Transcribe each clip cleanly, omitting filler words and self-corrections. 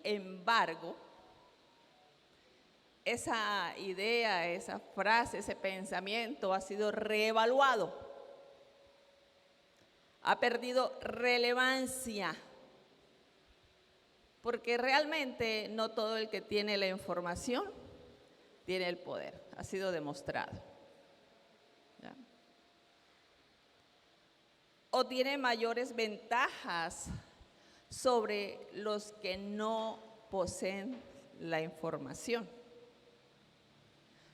embargo, esa idea, esa frase, ese pensamiento ha sido reevaluado. Ha perdido relevancia. Porque realmente no todo el que tiene la información tiene el poder. Ha sido demostrado. ¿Ya? O tiene mayores ventajas sobre los que no poseen la información.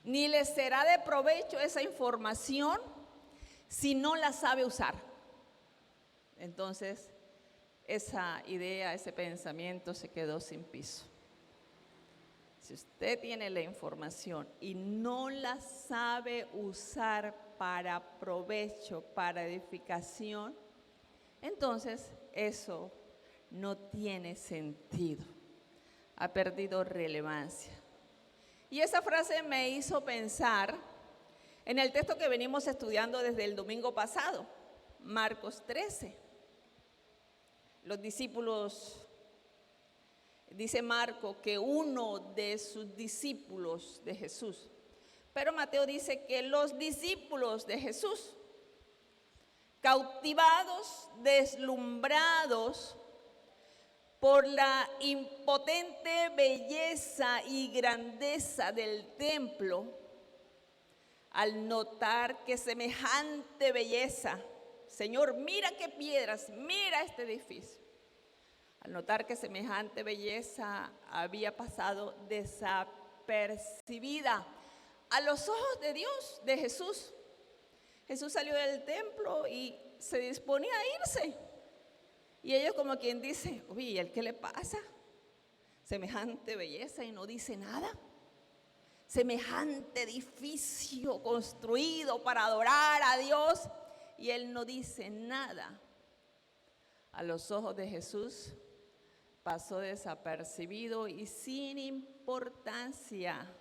Ni les será de provecho esa información si no la sabe usar. Entonces, esa idea, ese pensamiento se quedó sin piso. Si usted tiene la información y no la sabe usar para provecho, para edificación, entonces eso no tiene sentido. Ha perdido relevancia. Y esa frase me hizo pensar en el texto que venimos estudiando desde el domingo pasado, Marcos 13. Los discípulos, dice Marco, que uno de sus discípulos de Jesús, pero Mateo dice que los discípulos de Jesús, cautivados, deslumbrados por la impotente belleza y grandeza del templo, al notar que semejante belleza, Señor, mira qué piedras, mira este edificio. Al notar que semejante belleza había pasado desapercibida a los ojos de Dios, de Jesús. Jesús salió del templo y se disponía a irse. Y ellos como quien dice, uy, ¿el qué le pasa? Semejante belleza y no dice nada. Semejante edificio construido para adorar a Dios y Él no dice nada. A los ojos de Jesús pasó desapercibido y sin importancia.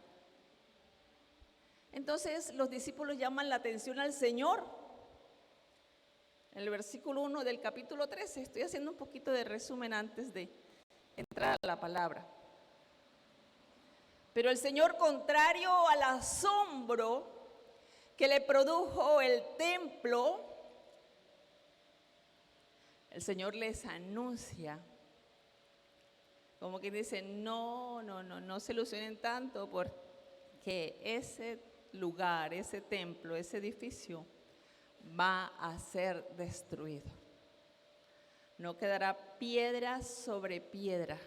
Entonces los discípulos llaman la atención al Señor. En el versículo 1 del capítulo 13, estoy haciendo un poquito de resumen antes de entrar a la palabra. Pero el Señor, contrario al asombro que le produjo el templo, el Señor les anuncia, como que dice, no se ilusionen tanto porque ese lugar, ese templo, ese edificio va a ser destruido. No quedará piedra sobre piedra.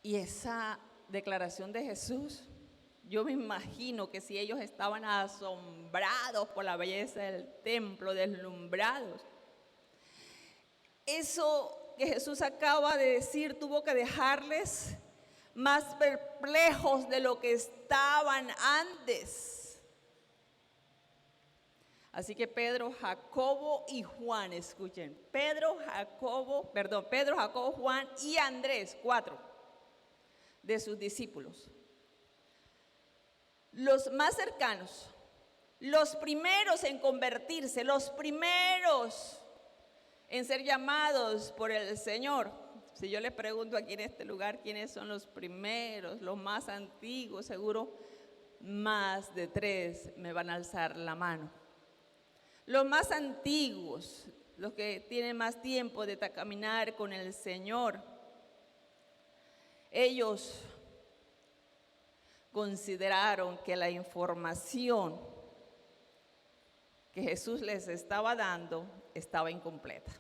Y esa declaración de Jesús, yo me imagino que si ellos estaban asombrados por la belleza del templo, deslumbrados, eso que Jesús acaba de decir tuvo que dejarles más perplejos de lo que estaban antes. Así que Pedro, Jacobo y Juan, escuchen, Pedro, Jacobo, Juan y Andrés, 4 de sus discípulos, los más cercanos, los primeros en convertirse, los primeros en ser llamados por el Señor. Si yo les pregunto aquí en este lugar quiénes son los primeros, los más antiguos, seguro más de 3 me van a alzar la mano. Los más antiguos, los que tienen más tiempo de caminar con el Señor, ellos consideraron que la información que Jesús les estaba dando estaba incompleta.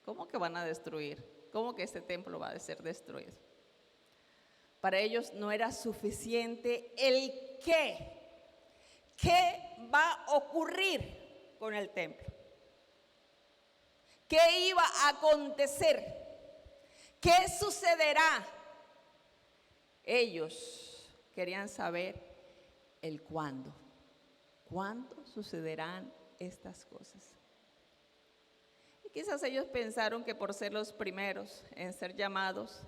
¿Cómo que van a destruir? ¿Cómo que este templo va a ser destruido? Para ellos no era suficiente el qué. ¿Qué va a ocurrir con el templo? ¿Qué iba a acontecer? ¿Qué sucederá? Ellos querían saber el cuándo. ¿Cuándo sucederán estas cosas? Y quizás ellos pensaron que por ser los primeros en ser llamados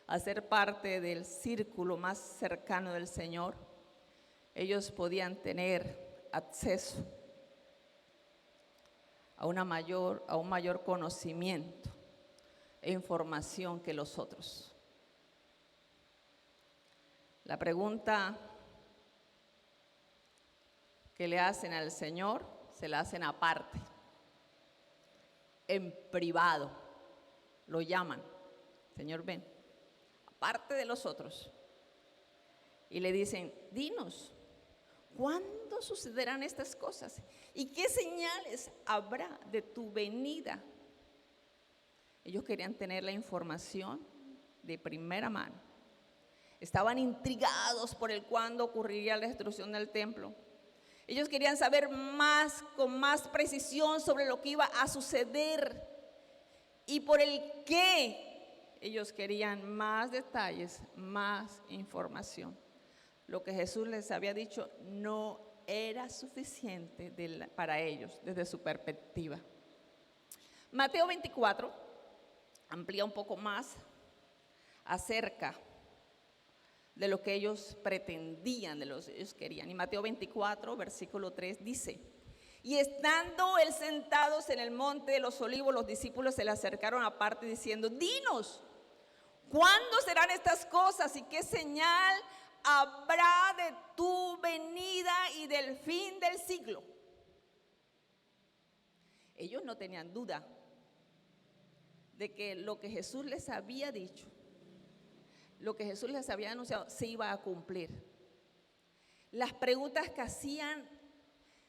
a ser parte del círculo más cercano del Señor, ellos podían tener acceso a un mayor conocimiento e información que los otros. La pregunta que le hacen al Señor, se la hacen aparte, en privado, lo llaman, Señor, ven, aparte de los otros, y le dicen, dinos, ¿cuándo sucederán estas cosas? ¿Y qué señales habrá de tu venida? Ellos querían tener la información de primera mano. Estaban intrigados por el cuándo ocurriría la destrucción del templo. Ellos querían saber más, con más precisión sobre lo que iba a suceder. Y por el qué, ellos querían más detalles, más información. Lo que Jesús les había dicho no era suficiente para ellos desde su perspectiva. Mateo 24 amplía un poco más acerca de lo que ellos pretendían, de lo que ellos querían. Y Mateo 24, versículo 3 dice, y estando él sentados en el monte de los olivos, los discípulos se le acercaron aparte diciendo, dinos, ¿cuándo serán estas cosas y qué señal habrá de tu venida y del fin del siglo? Ellos no tenían duda de que lo que Jesús les había dicho, lo que Jesús les había anunciado, se iba a cumplir. Las preguntas que hacían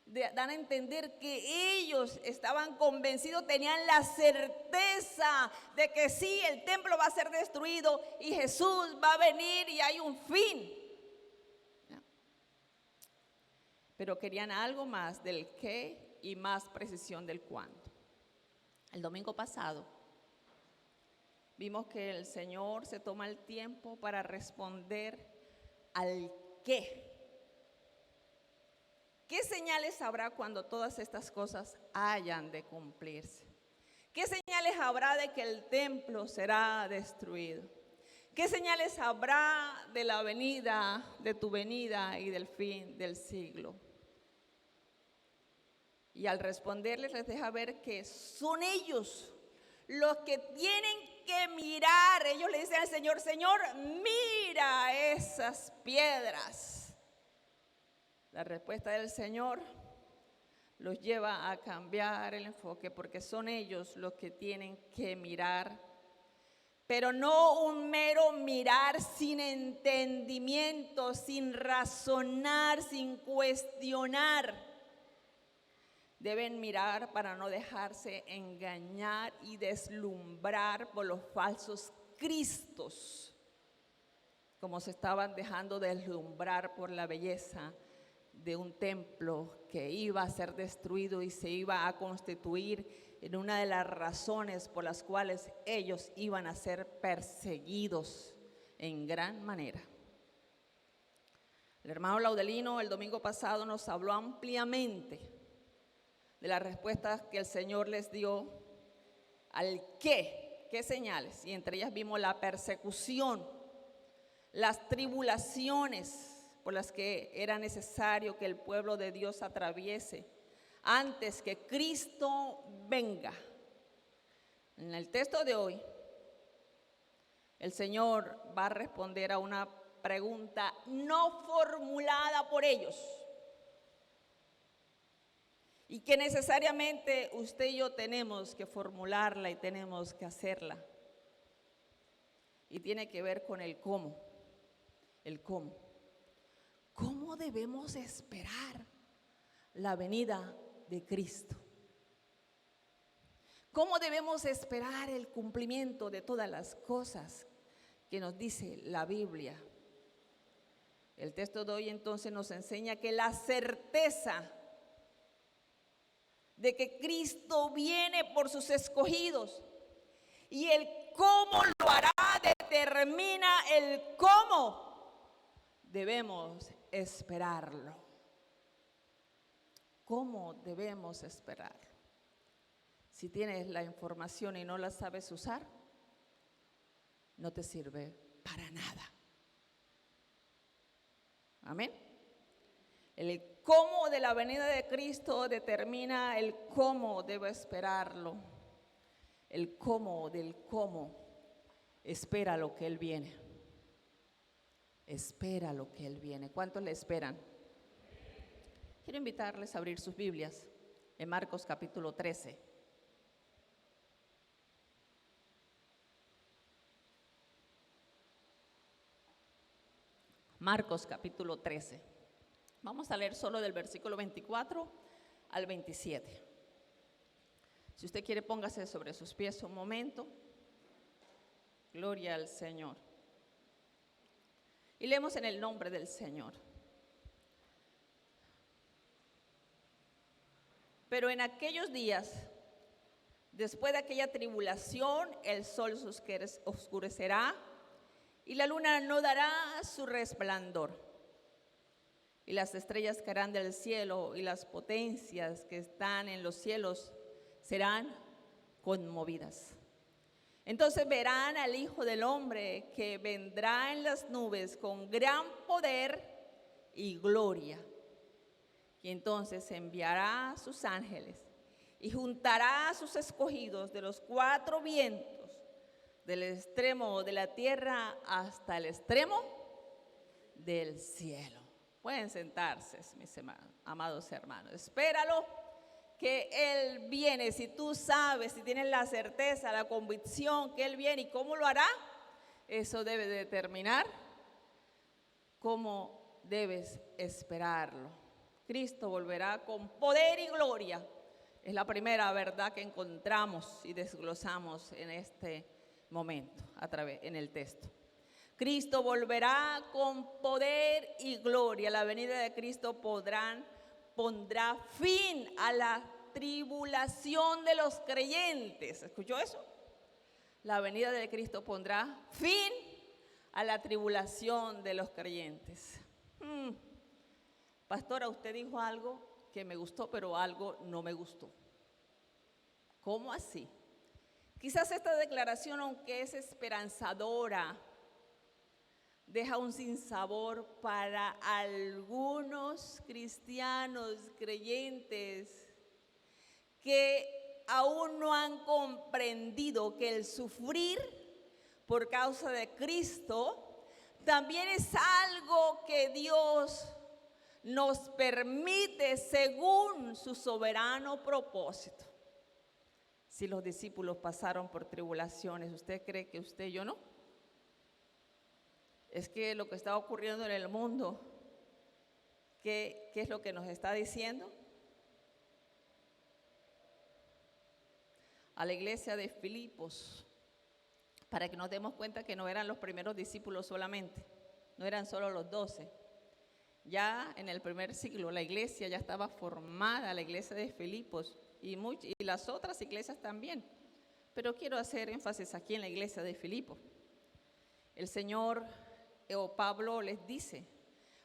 dan a entender que ellos estaban convencidos, tenían la certeza de que sí, el templo va a ser destruido y Jesús va a venir y hay un fin. Pero querían algo más del qué y más precisión del cuándo. El domingo pasado vimos que el Señor se toma el tiempo para responder al qué. ¿Qué señales habrá cuando todas estas cosas hayan de cumplirse? ¿Qué señales habrá de que el templo será destruido? ¿Qué señales habrá de la venida, de tu venida y del fin del siglo? Y al responderles les deja ver que son ellos los que tienen que mirar. Ellos le dicen al Señor, Señor, mira esas piedras. La respuesta del Señor los lleva a cambiar el enfoque porque son ellos los que tienen que mirar, pero no un mero mirar sin entendimiento, sin razonar, sin cuestionar. Deben mirar para no dejarse engañar y deslumbrar por los falsos cristos, como se estaban dejando deslumbrar por la belleza de un templo que iba a ser destruido y se iba a constituir en una de las razones por las cuales ellos iban a ser perseguidos en gran manera. El hermano Laudelino el domingo pasado nos habló ampliamente de las respuestas que el Señor les dio al qué señales, y entre ellas vimos la persecución, las tribulaciones por las que era necesario que el pueblo de Dios atraviese antes que Cristo venga. En el texto de hoy, el Señor va a responder a una pregunta no formulada por ellos y que necesariamente usted y yo tenemos que formularla y tenemos que hacerla. Y tiene que ver con el cómo. El cómo. ¿Cómo debemos esperar la venida de Cristo? ¿Cómo debemos esperar el cumplimiento de todas las cosas que nos dice la Biblia? El texto de hoy entonces nos enseña que la certeza de que Cristo viene por sus escogidos y el cómo lo hará determina el cómo debemos esperarlo. ¿Cómo debemos esperarlo? Si tienes la información y no la sabes usar, no te sirve para nada. Amén. El cómo de la venida de Cristo determina el cómo debo esperarlo. el cómo del cómo, espera lo que Él viene. Espera lo que Él viene. ¿Cuántos le esperan? Quiero invitarles a abrir sus Biblias en Marcos capítulo 13. Marcos capítulo 13. Vamos a leer solo del versículo 24 al 27. Si usted quiere, póngase sobre sus pies un momento. Gloria al Señor. Y leemos en el nombre del Señor. Pero en aquellos días, después de aquella tribulación, el sol se oscurecerá y la luna no dará su resplandor. Y las estrellas caerán del cielo y las potencias que están en los cielos serán conmovidas. Entonces verán al Hijo del Hombre que vendrá en las nubes con gran poder y gloria. Y entonces enviará a sus ángeles y juntará a sus escogidos de los cuatro vientos, del extremo de la tierra hasta el extremo del cielo. Pueden sentarse, mis amados hermanos. Espéralo, que Él viene. Si tú sabes, si tienes la certeza, la convicción que Él viene y cómo lo hará, eso debe determinar cómo debes esperarlo. Cristo volverá con poder y gloria. Es la primera verdad que encontramos y desglosamos en este momento, en el texto. Cristo volverá con poder y gloria. La venida de Cristo pondrá fin a la tribulación de los creyentes. ¿Escuchó eso? La venida de Cristo pondrá fin a la tribulación de los creyentes. Pastora, usted dijo algo que me gustó, pero algo no me gustó. ¿Cómo así? Quizás esta declaración, aunque es esperanzadora, deja un sinsabor para algunos cristianos creyentes que aún no han comprendido que el sufrir por causa de Cristo también es algo que Dios nos permite según su soberano propósito. Si los discípulos pasaron por tribulaciones, ¿usted cree que usted y yo no? Es que lo que está ocurriendo en el mundo, ¿qué es lo que nos está diciendo? A la iglesia de Filipos, para que nos demos cuenta que no eran los primeros discípulos solamente, no eran solo los 12. Ya en el primer siglo la iglesia ya estaba formada, la iglesia de Filipos, y las otras iglesias también. Pero quiero hacer énfasis aquí en la iglesia de Filipos. El Señor Pablo les dice,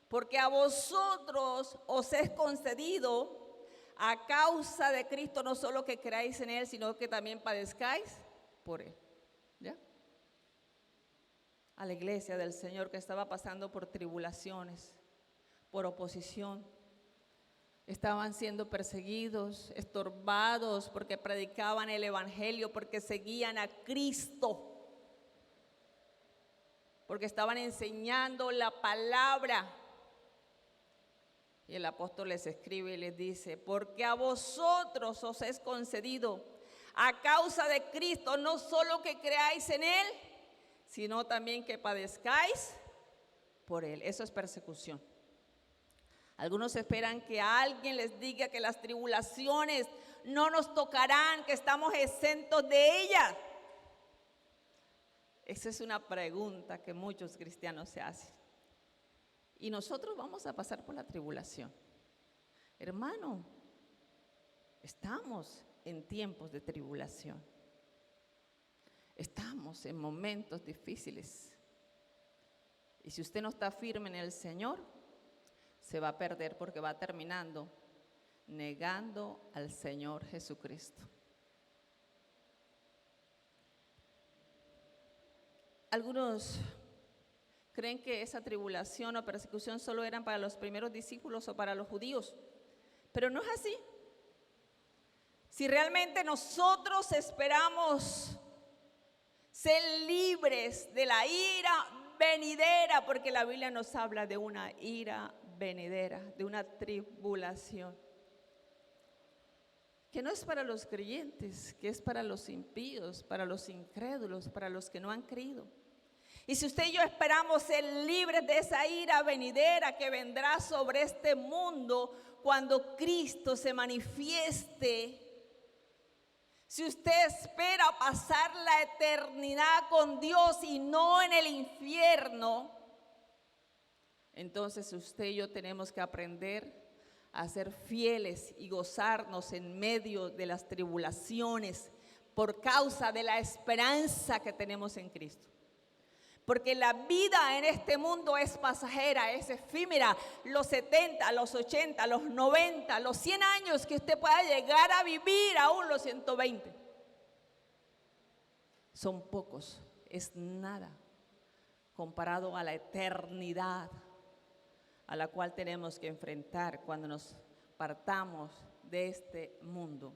porque a vosotros os es concedido a causa de Cristo no solo que creáis en Él, sino que también padezcáis por Él. ¿Ya? A la iglesia del Señor que estaba pasando por tribulaciones, por oposición. Estaban siendo perseguidos, estorbados porque predicaban el evangelio, porque seguían a Cristo, porque estaban enseñando la palabra. Y el apóstol les escribe y les dice, porque a vosotros os es concedido a causa de Cristo, no solo que creáis en Él, sino también que padezcáis por Él. Eso es persecución. Algunos esperan que alguien les diga que las tribulaciones no nos tocarán, que estamos exentos de ellas. Esa es una pregunta que muchos cristianos se hacen. Y nosotros vamos a pasar por la tribulación. Hermano, estamos en tiempos de tribulación. Estamos en momentos difíciles. Y si usted no está firme en el Señor, se va a perder porque va terminando negando al Señor Jesucristo. Algunos creen que esa tribulación o persecución solo eran para los primeros discípulos o para los judíos, pero no es así. Si realmente nosotros esperamos ser libres de la ira venidera, porque la Biblia nos habla de una ira venidera, de una tribulación, que no es para los creyentes, que es para los impíos, para los incrédulos, para los que no han creído. Y si usted y yo esperamos ser libres de esa ira venidera que vendrá sobre este mundo cuando Cristo se manifieste, si usted espera pasar la eternidad con Dios y no en el infierno, entonces usted y yo tenemos que aprender a ser fieles y gozarnos en medio de las tribulaciones por causa de la esperanza que tenemos en Cristo. Porque la vida en este mundo es pasajera, es efímera. Los 70, los 80, los 90, los 100 años que usted pueda llegar a vivir, aún los 120. Son pocos, es nada comparado a la eternidad a la cual tenemos que enfrentar cuando nos partamos de este mundo.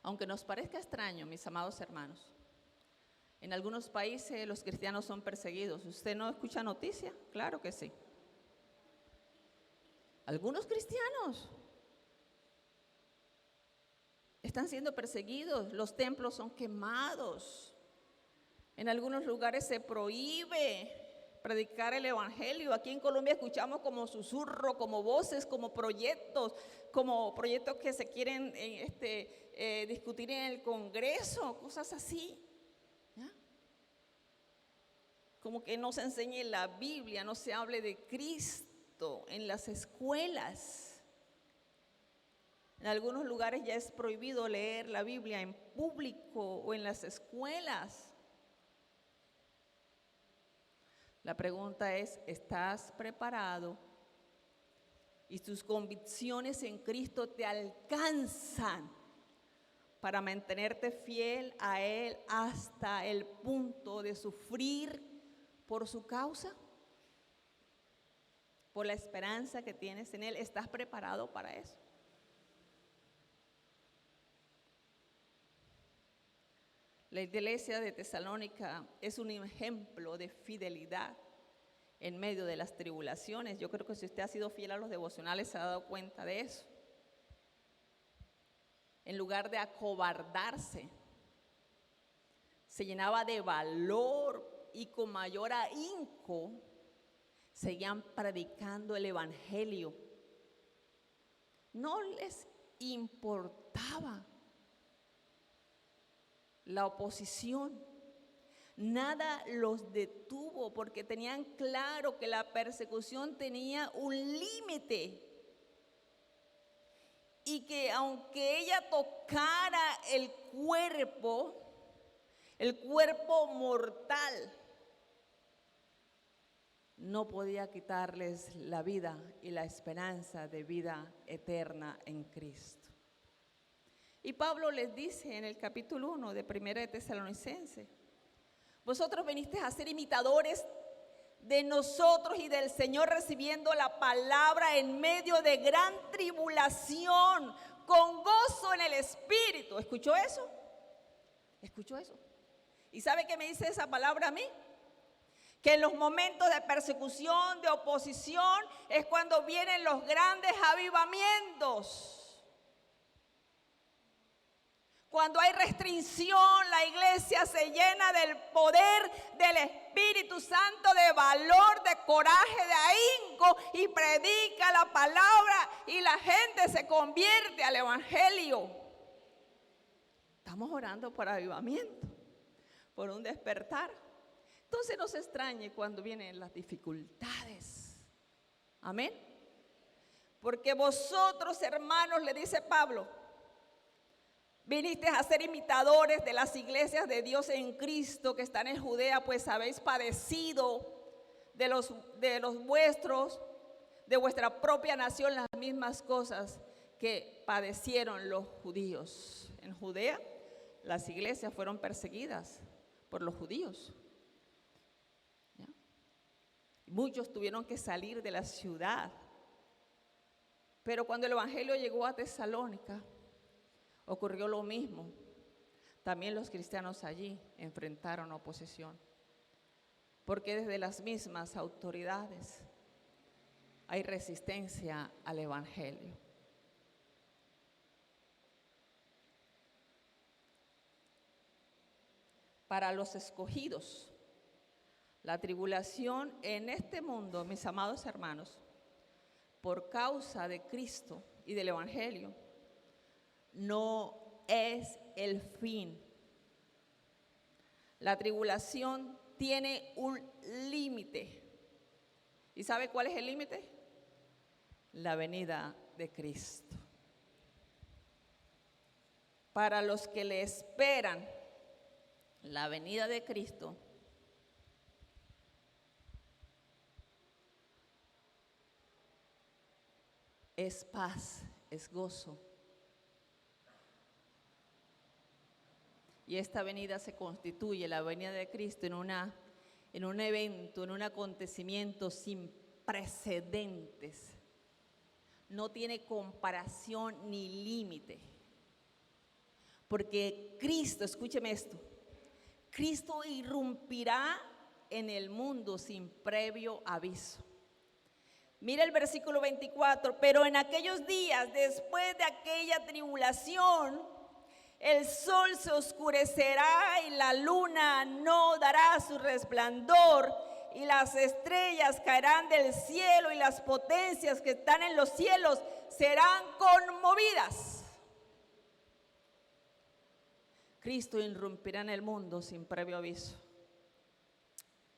Aunque nos parezca extraño, mis amados hermanos, en algunos países los cristianos son perseguidos. ¿Usted no escucha noticias? Claro que sí. Algunos cristianos están siendo perseguidos, los templos son quemados. En algunos lugares se prohíbe predicar el evangelio. Aquí en Colombia escuchamos como susurro, como voces, como proyectos que se quieren discutir en el Congreso, cosas así. Como que no se enseñe la Biblia, no se hable de Cristo en las escuelas. En algunos lugares ya es prohibido leer la Biblia en público o en las escuelas. La pregunta es, ¿estás preparado? ¿Y tus convicciones en Cristo te alcanzan para mantenerte fiel a Él hasta el punto de sufrir por su causa? Por la esperanza que tienes en Él, ¿estás preparado para eso? La iglesia de Tesalónica es un ejemplo de fidelidad en medio de las tribulaciones. Yo creo que si usted ha sido fiel a los devocionales se ha dado cuenta de eso. En lugar de acobardarse, se llenaba de valor y con mayor ahínco seguían predicando el evangelio. No les importaba la oposición, nada los detuvo porque tenían claro que la persecución tenía un límite y que aunque ella tocara el cuerpo mortal, no podía quitarles la vida y la esperanza de vida eterna en Cristo. Y Pablo les dice en el capítulo 1 de 1 de Tesalonicenses: vosotros vinisteis a ser imitadores de nosotros y del Señor, recibiendo la palabra en medio de gran tribulación, con gozo en el Espíritu. ¿Escuchó eso? ¿Escuchó eso? ¿Y sabe qué me dice esa palabra a mí? Que en los momentos de persecución, de oposición, es cuando vienen los grandes avivamientos. Cuando hay restricción, la iglesia se llena del poder del Espíritu Santo, de valor, de coraje, de ahínco, y predica la palabra y la gente se convierte al evangelio. Estamos orando por avivamiento, por un despertar. Entonces no se extrañe cuando vienen las dificultades. Amén. Porque vosotros, hermanos, le dice Pablo, vinisteis a ser imitadores de las iglesias de Dios en Cristo que están en Judea, pues habéis padecido de los vuestros, de vuestra propia nación, las mismas cosas que padecieron los judíos. En Judea, las iglesias fueron perseguidas por los judíos. Muchos tuvieron que salir de la ciudad. Pero cuando el evangelio llegó a Tesalónica, ocurrió lo mismo. También los cristianos allí enfrentaron oposición, porque desde las mismas autoridades hay resistencia al evangelio. Para los escogidos, la tribulación en este mundo, mis amados hermanos, por causa de Cristo y del evangelio, no es el fin. La tribulación tiene un límite. ¿Y sabe cuál es el límite? La venida de Cristo. Para los que le esperan la venida de Cristo, es paz, es gozo. Y esta venida se constituye, la venida de Cristo, en un evento, en un acontecimiento sin precedentes. No tiene comparación ni límite. Porque Cristo, escúcheme esto, Cristo irrumpirá en el mundo sin previo aviso. Mira el versículo 24, pero en aquellos días, después de aquella tribulación, el sol se oscurecerá y la luna no dará su resplandor y las estrellas caerán del cielo y las potencias que están en los cielos serán conmovidas. Cristo irrumpirá en el mundo sin previo aviso.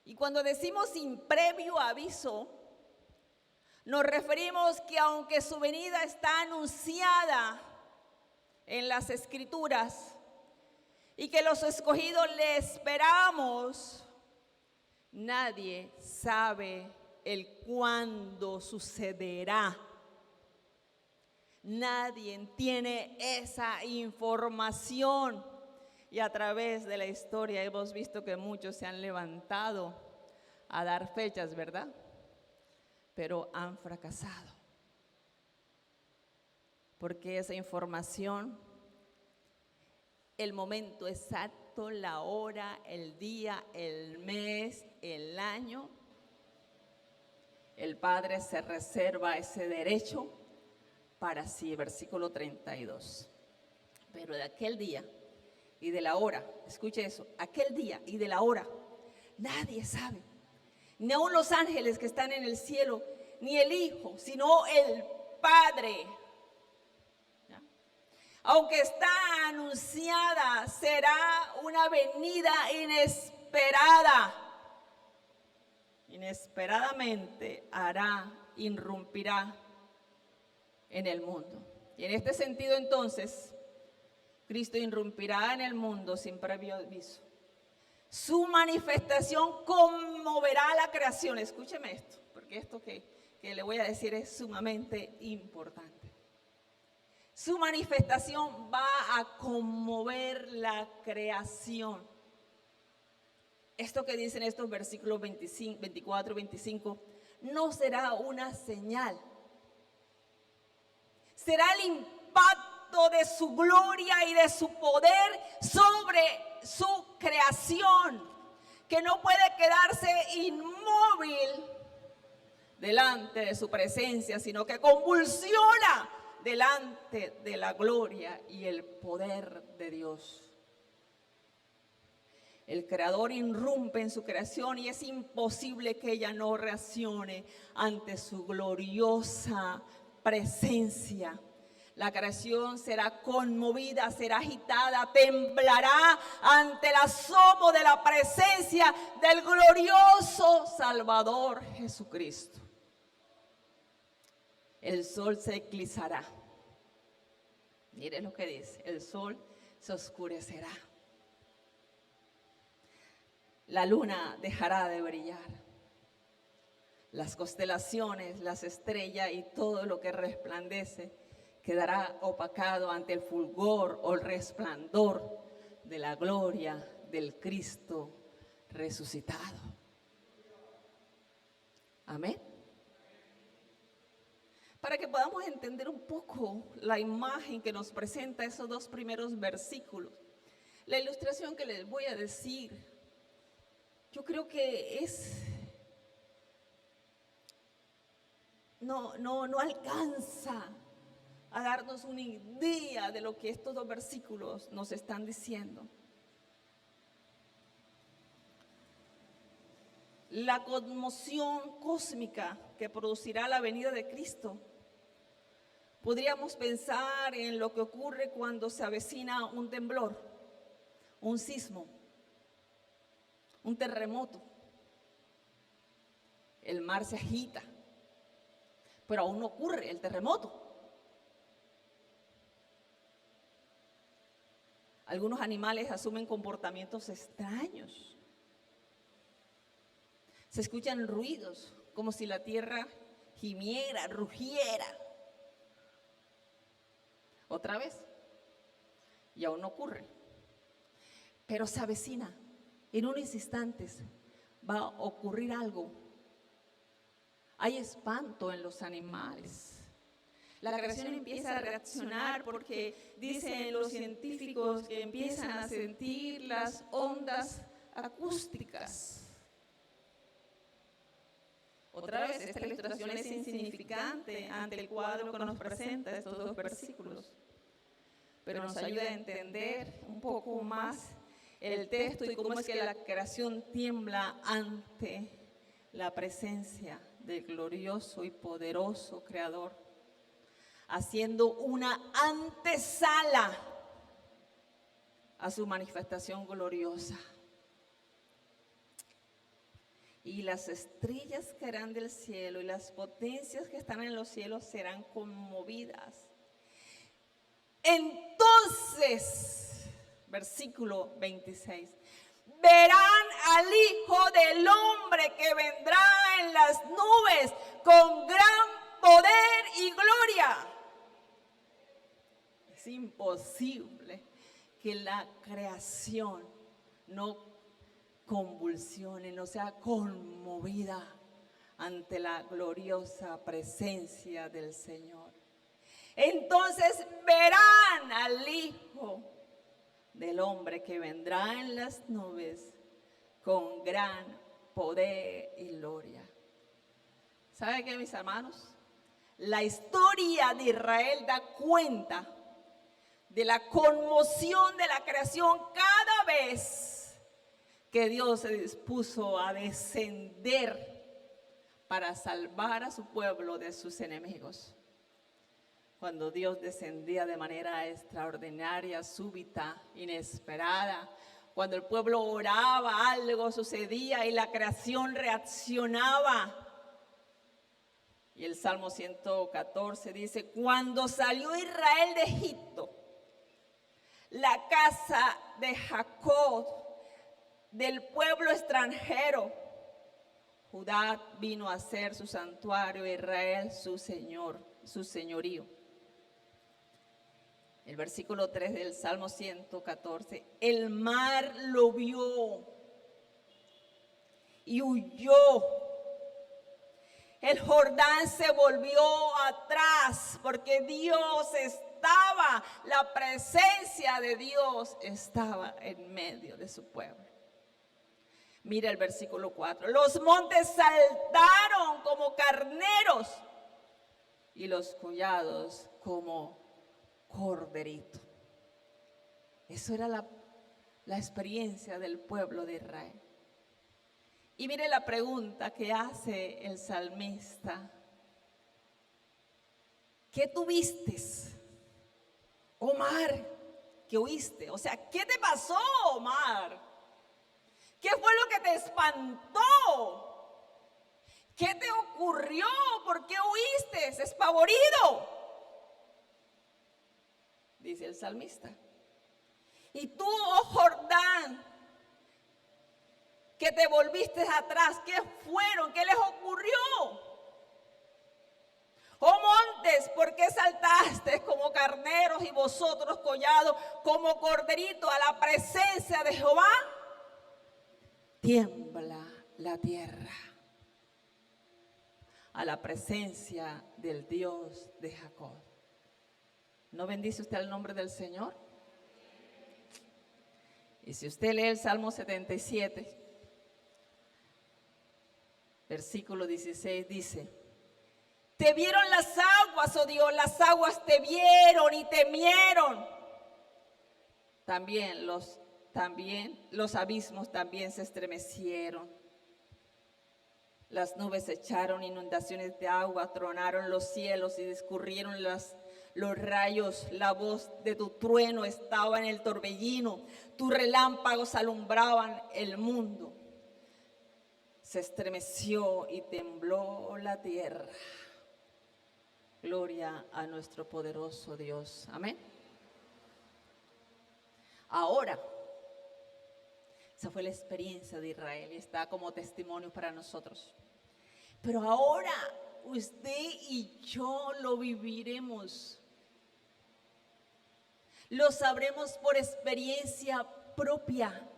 Y cuando decimos sin previo aviso, nos referimos que aunque su venida está anunciada en las Escrituras y que los escogidos le esperamos, nadie sabe el cuándo sucederá. Nadie tiene esa información. Y a través de la historia hemos visto que muchos se han levantado a dar fechas, ¿verdad? Pero han fracasado. Porque esa información, el momento exacto, la hora, el día, el mes, el año, el Padre se reserva ese derecho para sí, versículo 32. Pero de aquel día y de la hora, escuche eso, aquel día y de la hora, nadie sabe, ni aun los ángeles que están en el cielo, ni el Hijo, sino el Padre. ¿Ya? Aunque está anunciada, será una venida inesperada. Inesperadamente irrumpirá en el mundo. Y en este sentido, entonces, Cristo irrumpirá en el mundo sin previo aviso. Su manifestación conmoverá a la creación. Escúcheme esto, porque esto que le voy a decir es sumamente importante. Su manifestación va a conmover la creación. Esto que dicen estos versículos 24 y 25, no será una señal. Será el impacto de su gloria y de su poder sobre su creación, que no puede quedarse inmóvil delante de su presencia, sino que convulsiona delante de la gloria y el poder de Dios. El Creador irrumpe en su creación y es imposible que ella no reaccione ante su gloriosa presencia. La creación será conmovida, será agitada, temblará ante el asomo de la presencia del glorioso Salvador Jesucristo. El sol se eclipsará. Mire lo que dice, el sol se oscurecerá. La luna dejará de brillar. Las constelaciones, las estrellas y todo lo que resplandece quedará opacado ante el fulgor o el resplandor de la gloria del Cristo resucitado. Amén. Para que podamos entender un poco la imagen que nos presenta esos dos primeros versículos. La ilustración que les voy a decir, yo creo que no alcanza a darnos una idea de lo que estos dos versículos nos están diciendo. La conmoción cósmica que producirá la venida de Cristo. Podríamos pensar en lo que ocurre cuando se avecina un temblor, un sismo, un terremoto. El mar se agita, pero aún no ocurre el terremoto. Algunos animales asumen comportamientos extraños. Se escuchan ruidos, como si la tierra gimiera, rugiera. Otra vez, y aún no ocurre. Pero se avecina, en unos instantes va a ocurrir algo. Hay espanto en los animales. La creación empieza a reaccionar porque dicen los científicos que empiezan a sentir las ondas acústicas. Otra vez, esta ilustración es insignificante ante el cuadro que nos presenta estos dos versículos, pero nos ayuda a entender un poco más el texto y cómo es que la creación tiembla ante la presencia del glorioso y poderoso Creador, haciendo una antesala a su manifestación gloriosa. Y las estrellas caerán del cielo y las potencias que están en los cielos serán conmovidas. Entonces, versículo 26, verán al Hijo del Hombre que vendrá en las nubes con gran poder y gloria. Es imposible que la creación no convulsione, no sea conmovida ante la gloriosa presencia del Señor. Entonces verán al Hijo del Hombre que vendrá en las nubes con gran poder y gloria. ¿Saben qué, mis hermanos? La historia de Israel da cuenta de la conmoción de la creación cada vez que Dios se dispuso a descender para salvar a su pueblo de sus enemigos. Cuando Dios descendía de manera extraordinaria, súbita, inesperada, cuando el pueblo oraba, algo sucedía y la creación reaccionaba. Y el Salmo 114 dice: cuando salió Israel de Egipto, la casa de Jacob, del pueblo extranjero, Judá vino a ser su santuario, Israel su Señor, su señorío. El versículo 3 del Salmo 114, el mar lo vio y huyó. El Jordán se volvió atrás porque Dios estaba, la presencia de Dios estaba en medio de su pueblo. Mira el versículo 4. Los montes saltaron como carneros y los collados como corderito. Eso era la experiencia del pueblo de Israel. Y mire la pregunta que hace el salmista. ¿Qué tuviste, oh mar, que oíste? O sea, ¿qué te pasó, oh mar? ¿Qué fue lo que te espantó? ¿Qué te ocurrió? ¿Por qué huiste espavorido? Dice el salmista. Y tú, oh Jordán, que te volviste atrás, ¿qué fueron? ¿Qué les ocurrió? Oh montes, ¿por qué saltaste como carneros y vosotros collados como corderito a la presencia de Jehová? Tiembla la tierra. a la presencia del Dios de Jacob. ¿No bendice usted el nombre del Señor? Y si usted lee el Salmo 77, versículo 16 dice: te vieron las aguas, oh Dios, las aguas te vieron y temieron. También los abismos también se estremecieron. Las nubes echaron inundaciones de agua, tronaron los cielos y discurrieron los rayos. La voz de tu trueno estaba en el torbellino, tus relámpagos alumbraban el mundo. Se estremeció y tembló la tierra. Gloria a nuestro poderoso Dios. Amén. Ahora, esa fue la experiencia de Israel y está como testimonio para nosotros. Pero ahora usted y yo lo viviremos. Lo sabremos por experiencia propia.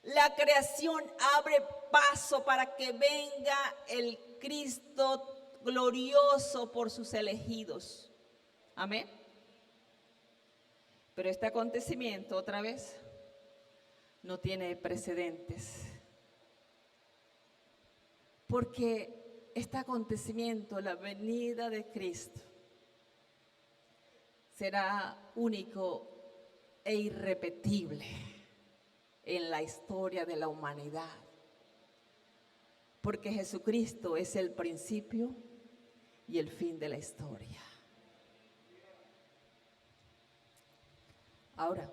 La creación abre paso para que venga el Cristo glorioso por sus elegidos. Amén. Pero este acontecimiento, otra vez, no tiene precedentes. Porque este acontecimiento, la venida de Cristo, será único e irrepetible en la historia de la humanidad. Porque Jesucristo es el principio y el fin de la historia. Ahora,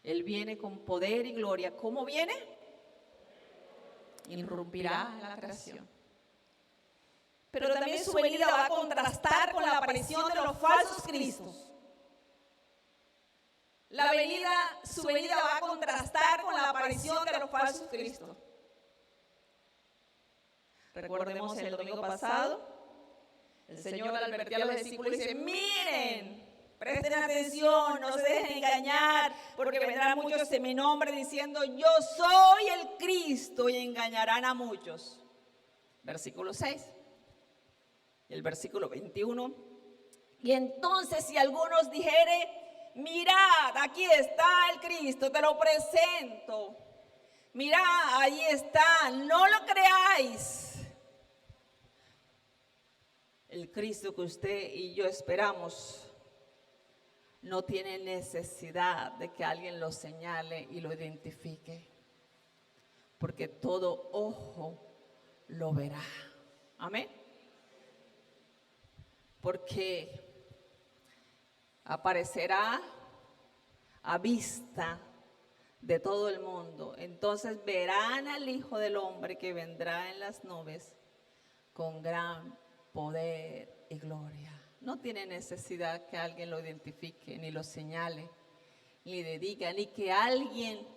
Él viene con poder y gloria. ¿Cómo viene? Irrumpirá la creación. Pero también su venida va a contrastar con la aparición de los falsos cristos. Su venida va a contrastar con la aparición de los falsos cristos. Recordemos el domingo pasado, el Señor al advertir a los discípulos dice: miren, presten atención, no se dejen engañar, porque vendrán muchos en mi nombre diciendo: yo soy el Cristo, y engañarán a muchos. Versículo 6. Y el versículo 21. Y entonces si algunos dijere: mirad, aquí está el Cristo, te lo presento. Mirad, ahí está, no lo creáis. El Cristo que usted y yo esperamos no tiene necesidad de que alguien lo señale y lo identifique, porque todo ojo lo verá. Amén. Porque aparecerá a vista de todo el mundo. Entonces verán al Hijo del Hombre que vendrá en las nubes con gran poder y gloria. No tiene necesidad que alguien lo identifique, ni lo señale, ni le diga, ni que alguien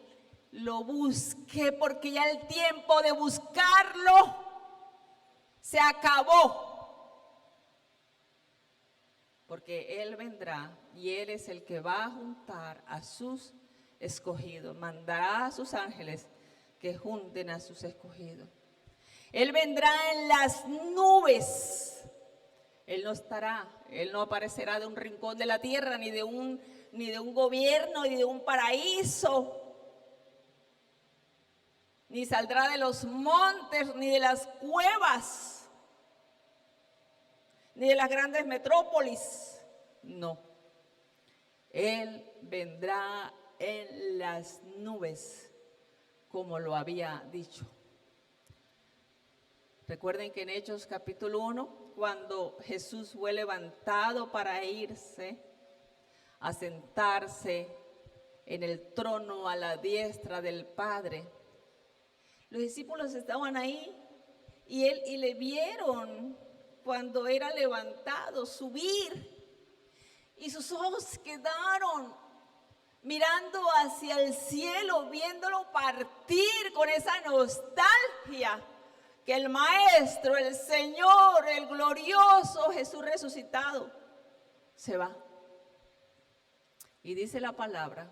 lo busque, porque ya el tiempo de buscarlo se acabó. Porque Él vendrá y Él es el que va a juntar a sus escogidos. Mandará a sus ángeles que junten a sus escogidos. Él vendrá en las nubes. Él no aparecerá de un rincón de la tierra, ni de un gobierno, ni de un paraíso. Ni saldrá de los montes, ni de las cuevas, ni de las grandes metrópolis. No. Él vendrá en las nubes, como lo había dicho. Recuerden que en Hechos capítulo 1, cuando Jesús fue levantado para irse a sentarse en el trono a la diestra del Padre, los discípulos estaban ahí y le vieron cuando era levantado subir, y sus ojos quedaron mirando hacia el cielo, viéndolo partir con esa nostalgia. Que el Maestro, el Señor, el glorioso Jesús resucitado, se va. Y dice la palabra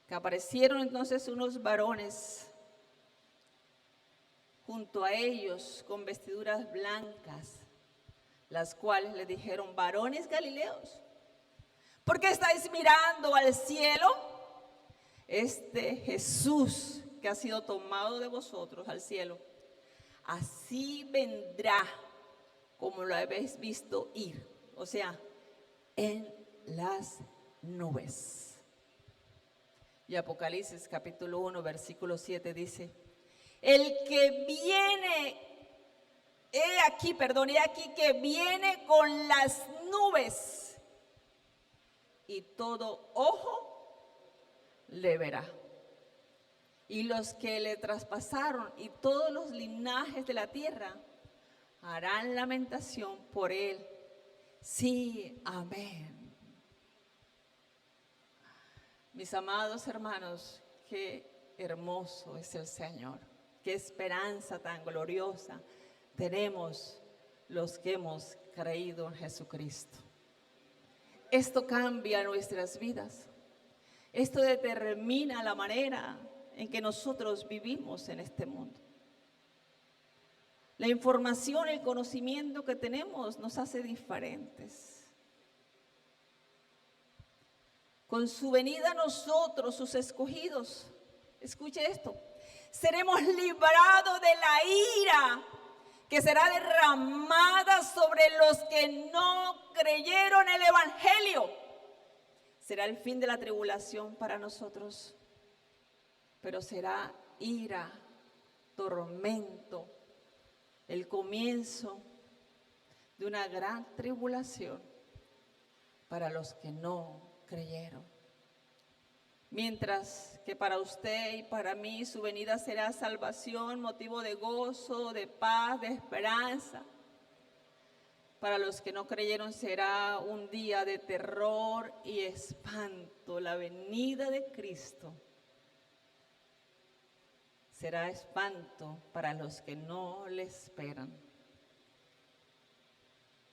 que aparecieron entonces unos varones junto a ellos con vestiduras blancas, las cuales le dijeron: varones galileos, ¿por qué estáis mirando al cielo? Este Jesús que ha sido tomado de vosotros al cielo, así vendrá como lo habéis visto ir, o sea, en las nubes. Y Apocalipsis capítulo 1, versículo 7 dice: el que viene, he aquí que viene con las nubes, y todo ojo le verá. Y los que le traspasaron y todos los linajes de la tierra harán lamentación por él. Sí, amén. Mis amados hermanos, qué hermoso es el Señor. Qué esperanza tan gloriosa tenemos los que hemos creído en Jesucristo. Esto cambia nuestras vidas. Esto determina la manera en que nosotros vivimos en este mundo. La información, el conocimiento que tenemos nos hace diferentes. Con su venida nosotros, sus escogidos, escuche esto, seremos librados de la ira que será derramada sobre los que no creyeron el evangelio. Será el fin de la tribulación para nosotros, pero será ira, tormento, el comienzo de una gran tribulación para los que no creyeron. Mientras que para usted y para mí su venida será salvación, motivo de gozo, de paz, de esperanza. Para los que no creyeron será un día de terror y espanto. La venida de Cristo será espanto para los que no le esperan.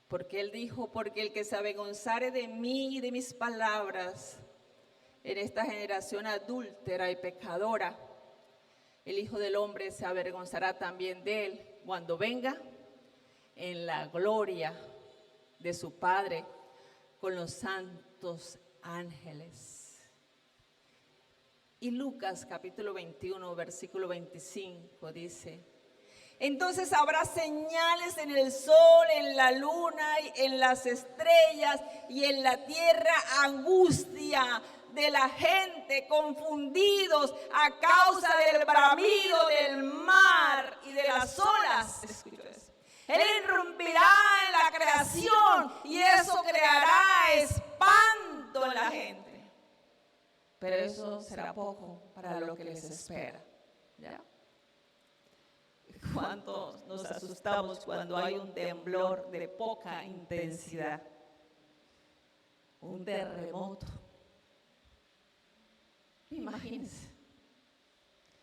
Porque Él dijo: porque el que se avergonzare de mí y de mis palabras en esta generación adúltera y pecadora, el Hijo del Hombre se avergonzará también de él cuando venga en la gloria de su Padre con los santos ángeles. Y Lucas capítulo 21, versículo 25 dice: entonces habrá señales en el sol, en la luna, en las estrellas y en la tierra angustia de la gente, confundidos a causa del bramido del mar y de las olas. Él irrumpirá en la creación y eso creará espanto en la gente. Pero eso será poco para lo que les espera. ¿Ya? ¿Cuántos nos asustamos cuando hay un temblor de poca intensidad? Un terremoto. Imagínense.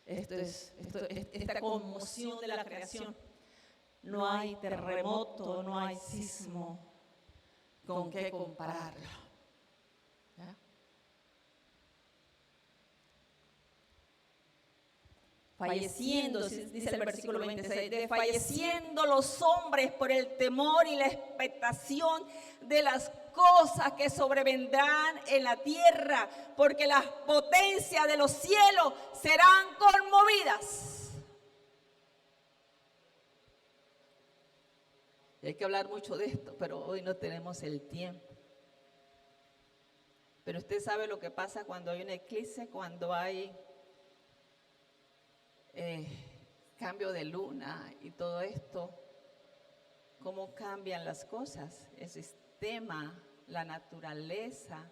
Esta conmoción de la creación. No hay terremoto, no hay sismo con qué compararlo. ¿Ya? Falleciendo, dice el versículo 26, desfalleciendo los hombres por el temor y la expectación de las cosas que sobrevendrán en la tierra, porque las potencias de los cielos serán conmovidas. Y hay que hablar mucho de esto, pero hoy no tenemos el tiempo. Pero usted sabe lo que pasa cuando hay una eclipse, cuando hay cambio de luna y todo esto, cómo cambian las cosas, el sistema, la naturaleza,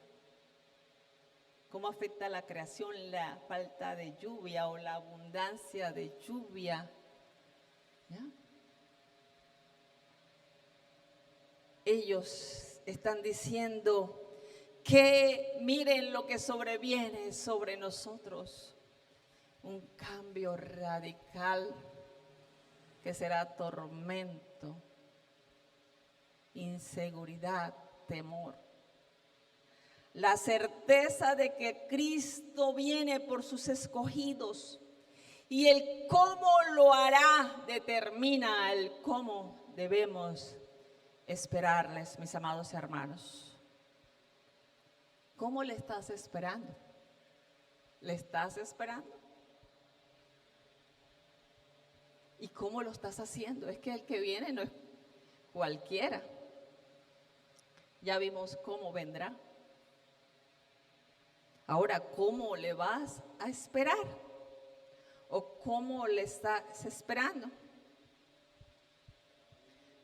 cómo afecta la creación, la falta de lluvia o la abundancia de lluvia. ¿Ya? Ellos están diciendo que miren lo que sobreviene sobre nosotros. Un cambio radical que será tormento, inseguridad, temor. La certeza de que Cristo viene por sus escogidos Y el cómo lo hará determina el cómo debemos esperarles, mis amados hermanos. ¿Cómo le estás esperando? ¿Le estás esperando? ¿Y cómo lo estás haciendo? Es que el que viene no es cualquiera. Ya vimos cómo vendrá. Ahora, ¿cómo le vas a esperar? ¿O cómo le estás esperando?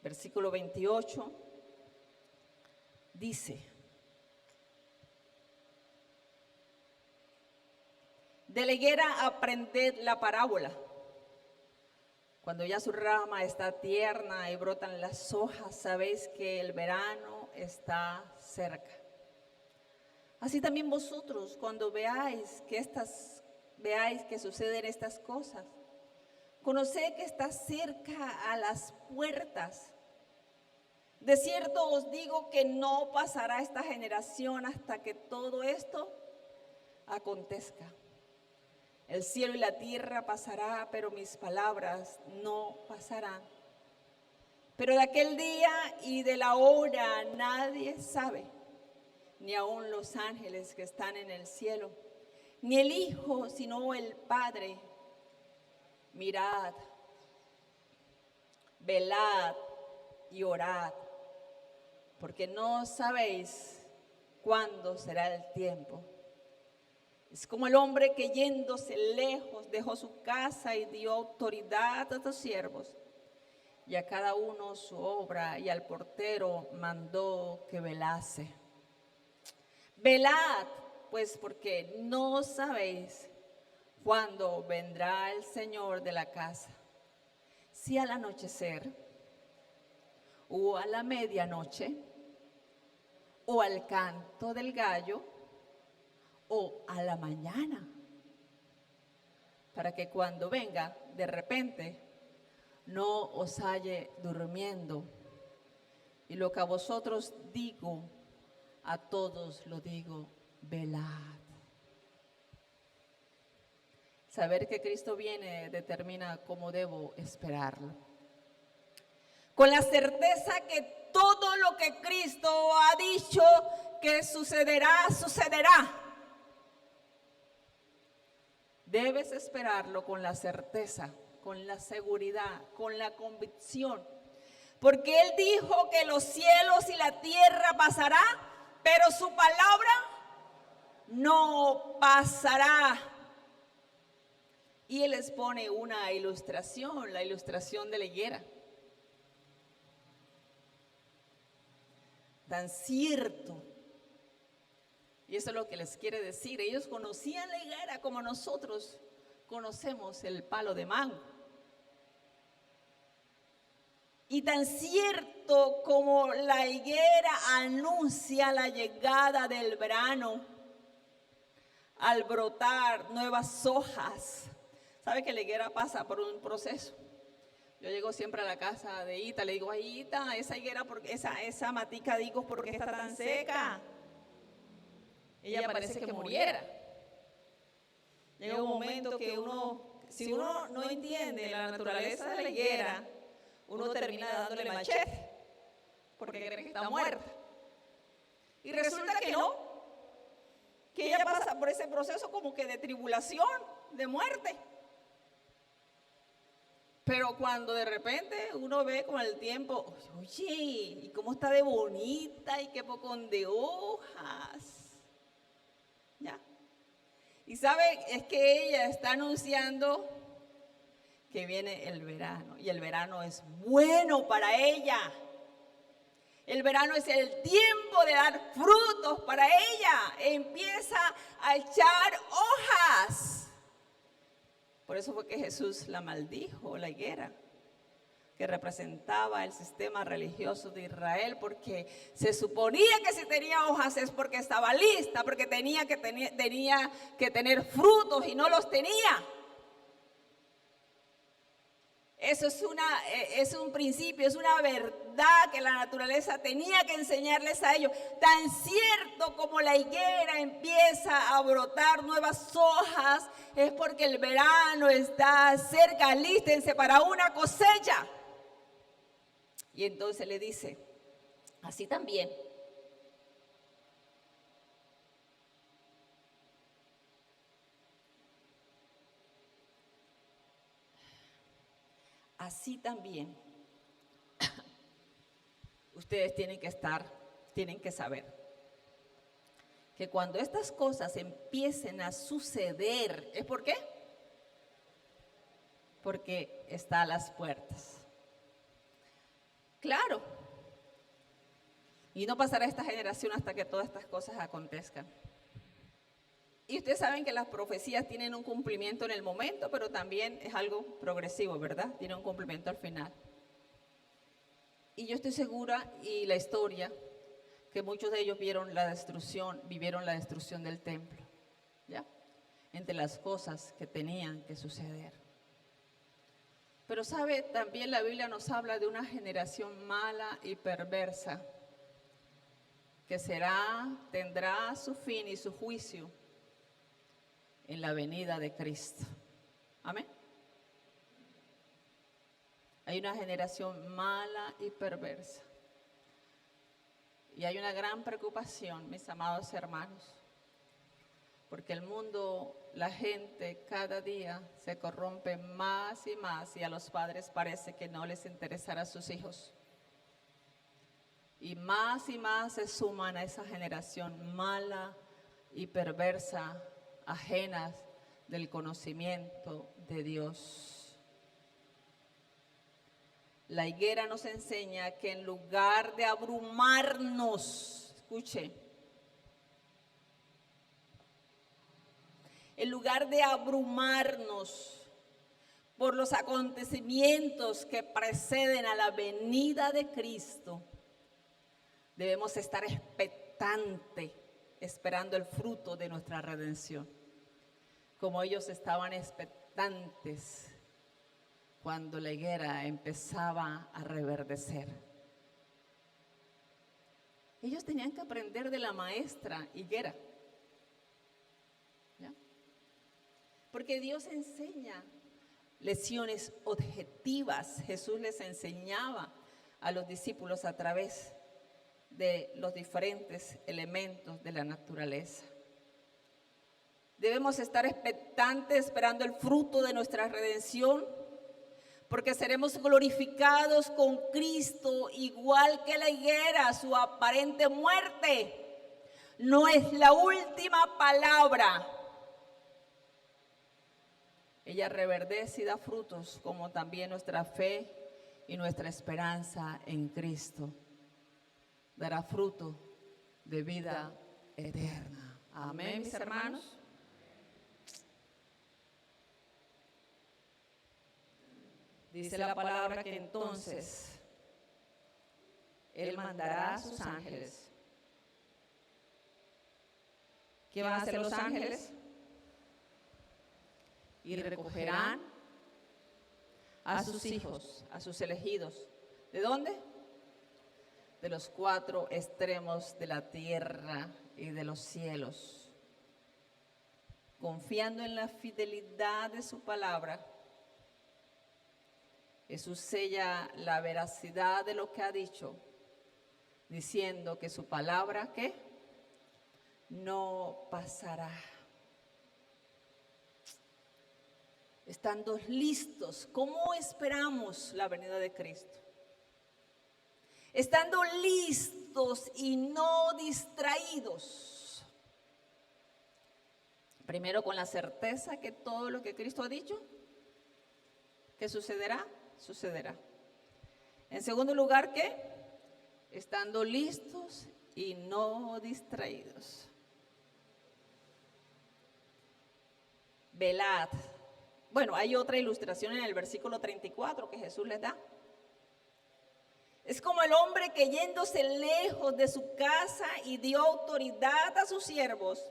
Versículo 28 dice: de la higuera aprended la parábola. Cuando ya su rama está tierna y brotan las hojas, sabéis que el verano está cerca. Así también vosotros, cuando veáis que suceden estas cosas, conoced que está cerca a las puertas. De cierto os digo que no pasará esta generación hasta que todo esto acontezca. El cielo y la tierra pasará, pero mis palabras no pasarán. Pero de aquel día y de la hora nadie sabe, ni aun los ángeles que están en el cielo, ni el Hijo, sino el Padre. Mirad, velad y orad, porque no sabéis cuándo será el tiempo. Es como el hombre que yéndose lejos dejó su casa y dio autoridad a sus siervos, y a cada uno su obra, y al portero mandó que velase. Velad, pues, porque no sabéis cuándo vendrá el Señor de la casa, si al anochecer, o a la medianoche, o al canto del gallo, o a la mañana, para que cuando venga de repente no os halle durmiendo. Y lo que a vosotros digo, a todos lo digo: velad. Saber que Cristo viene determina cómo debo esperarlo. Con la certeza que todo lo que Cristo ha dicho que sucederá, sucederá. Debes esperarlo con la certeza, con la seguridad, con la convicción. Porque Él dijo que los cielos y la tierra pasará, pero su palabra no pasará. Y Él les pone una ilustración, la ilustración de la higuera. Tan cierto. Y eso es lo que les quiere decir. Ellos conocían la higuera como nosotros conocemos el palo de mango. Y tan cierto como la higuera anuncia la llegada del verano, al brotar nuevas hojas. ¿Sabe que la higuera pasa por un proceso? Yo llego siempre a la casa de Ita, le digo: ay, Ita, esa higuera, esa matica, digo, ¿por qué está tan seca? Ella parece que muriera. Llega un momento que si uno no entiende la naturaleza de la higuera, uno termina dándole machete, porque cree que está muerta. Y resulta que no, que ella pasa por ese proceso como que de tribulación, de muerte. Pero cuando de repente uno ve con el tiempo, oye, ¿y cómo está de bonita? Y qué pocón de hojas. ¿Ya? Y sabe, es que ella está anunciando que viene el verano. Y el verano es bueno para ella. El verano es el tiempo de dar frutos para ella. Empieza a echar hojas. Por eso fue que Jesús la maldijo, la higuera, que representaba el sistema religioso de Israel, porque se suponía que si tenía hojas es porque estaba lista, porque tenía que tener frutos y no los tenía. Eso es un principio, es una verdad que la naturaleza tenía que enseñarles a ellos. Tan cierto como la higuera empieza a brotar nuevas hojas, es porque el verano está cerca, alístense para una cosecha. Y entonces le dice, así también. Así también, ustedes tienen que saber que cuando estas cosas empiecen a suceder, ¿es por qué? Porque está a las puertas. Claro. Y no pasará esta generación hasta que todas estas cosas acontezcan. Y ustedes saben que las profecías tienen un cumplimiento en el momento, pero también es algo progresivo, ¿verdad? Tiene un cumplimiento al final. Y yo estoy segura, y la historia, que muchos de ellos vivieron la destrucción del templo, ¿ya? Entre las cosas que tenían que suceder. Pero sabe, también la Biblia nos habla de una generación mala y perversa, que tendrá su fin y su juicio en la venida de Cristo. Amén. Hay una generación mala y perversa. Y hay una gran preocupación, mis amados hermanos, porque el mundo, la gente cada día se corrompe más y más, y a los padres parece que no les interesará a sus hijos. Y más se suman a esa generación mala y perversa, ajenas del conocimiento de Dios. La higuera nos enseña que en lugar de abrumarnos, escuche, en lugar de abrumarnos por los acontecimientos que preceden a la venida de Cristo, debemos estar expectantes, esperando el fruto de nuestra redención, como ellos estaban expectantes cuando la higuera empezaba a reverdecer. Ellos tenían que aprender de la maestra higuera, ¿ya? Porque Dios enseña lecciones objetivas. Jesús les enseñaba a los discípulos a través de los diferentes elementos de la naturaleza. Debemos estar expectantes esperando el fruto de nuestra redención, porque seremos glorificados con Cristo, igual que la higuera. Su aparente muerte no es la última palabra. Ella reverdece y da frutos, como también nuestra fe y nuestra esperanza en Cristo dará fruto de vida eterna. Amén, mis hermanos. Dice la palabra que entonces Él mandará a sus ángeles. ¿Qué van a hacer los ángeles? Y recogerán a sus hijos, a sus elegidos. ¿De dónde? De los 4 extremos de la tierra y de los cielos. Confiando en la fidelidad de su palabra, Jesús sella la veracidad de lo que ha dicho, diciendo que su palabra, ¿qué? No pasará. Estando listos, ¿cómo esperamos la venida de Cristo? Estando listos y no distraídos. Primero, con la certeza que todo lo que Cristo ha dicho, que sucederá, sucederá. En segundo lugar, ¿qué? Estando listos y no distraídos. Velad. Bueno, hay otra ilustración en el versículo 34 que Jesús les da. Es como el hombre que yéndose lejos de su casa y dio autoridad a sus siervos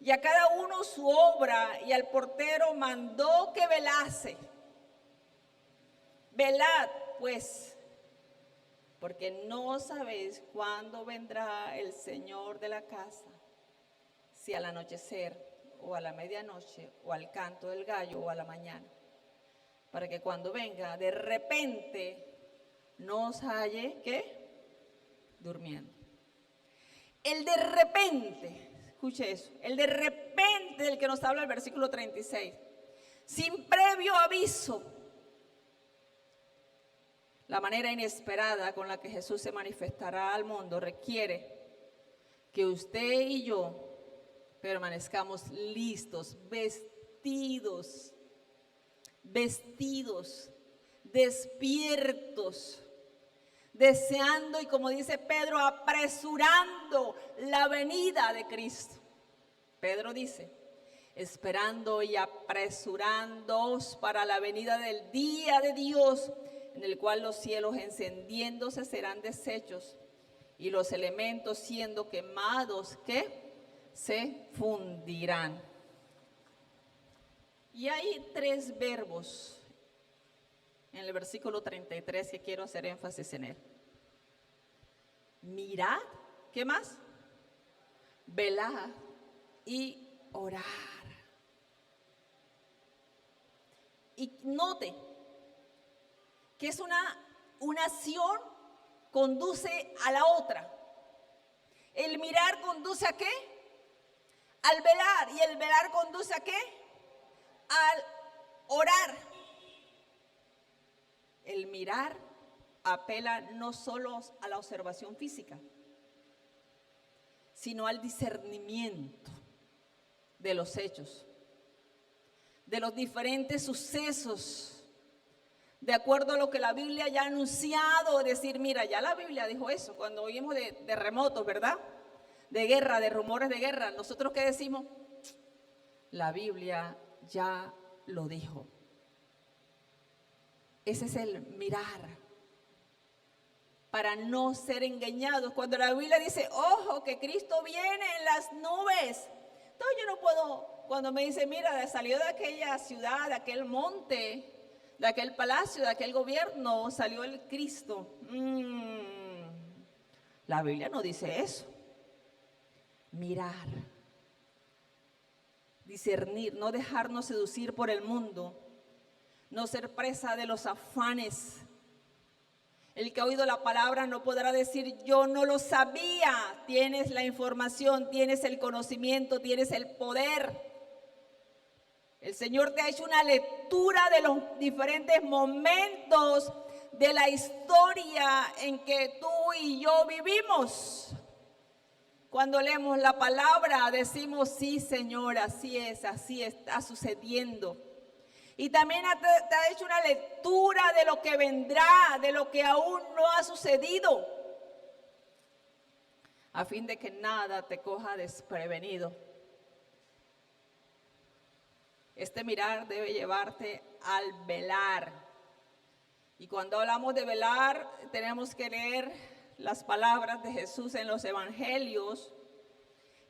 y a cada uno su obra, y al portero mandó que velase. Velad, pues, porque no sabéis cuándo vendrá el Señor de la casa, si al anochecer, o a la medianoche, o al canto del gallo, o a la mañana, para que cuando venga, de repente, no os halle, ¿qué? Durmiendo. El de repente, escuche eso, el de repente del que nos habla el versículo 36, sin previo aviso, la manera inesperada con la que Jesús se manifestará al mundo requiere que usted y yo permanezcamos listos, vestidos, despiertos, deseando y, como dice Pedro, apresurando la venida de Cristo. Pedro dice, esperando y apresurándoos para la venida del día de Dios, en el cual los cielos encendiéndose serán deshechos y los elementos siendo quemados, ¿qué? Se fundirán. Y hay 3 verbos en el versículo 33 que quiero hacer énfasis en él. Mirad, ¿qué más? Velad y orar. Y note que es una acción conduce a la otra. El mirar conduce a ¿qué? Al velar. ¿Y el velar conduce a qué? Al orar. El mirar apela no solo a la observación física, sino al discernimiento de los hechos, de los diferentes sucesos, de acuerdo a lo que la Biblia ya ha anunciado. Decir, mira, ya la Biblia dijo eso. Cuando oímos de terremotos, ¿verdad? De guerra, de rumores de guerra, ¿nosotros qué decimos? La Biblia ya lo dijo. Ese es el mirar, para no ser engañados. Cuando la Biblia dice, ojo, que Cristo viene en las nubes. Entonces yo no puedo, cuando me dice, mira, salió de aquella ciudad, de aquel monte, de aquel palacio, de aquel gobierno, salió el Cristo. La Biblia no dice eso. Mirar, discernir, no dejarnos seducir por el mundo, no ser presa de los afanes. El que ha oído la palabra no podrá decir, yo no lo sabía. Tienes la información, tienes el conocimiento, tienes el poder. El Señor te ha hecho una lectura de los diferentes momentos de la historia en que tú y yo vivimos. Cuando leemos la palabra decimos, sí, Señor, así está sucediendo. Y también te ha hecho una lectura de lo que vendrá, de lo que aún no ha sucedido, a fin de que nada te coja desprevenido. Este mirar debe llevarte al velar. Y cuando hablamos de velar, tenemos que leer las palabras de Jesús en los evangelios.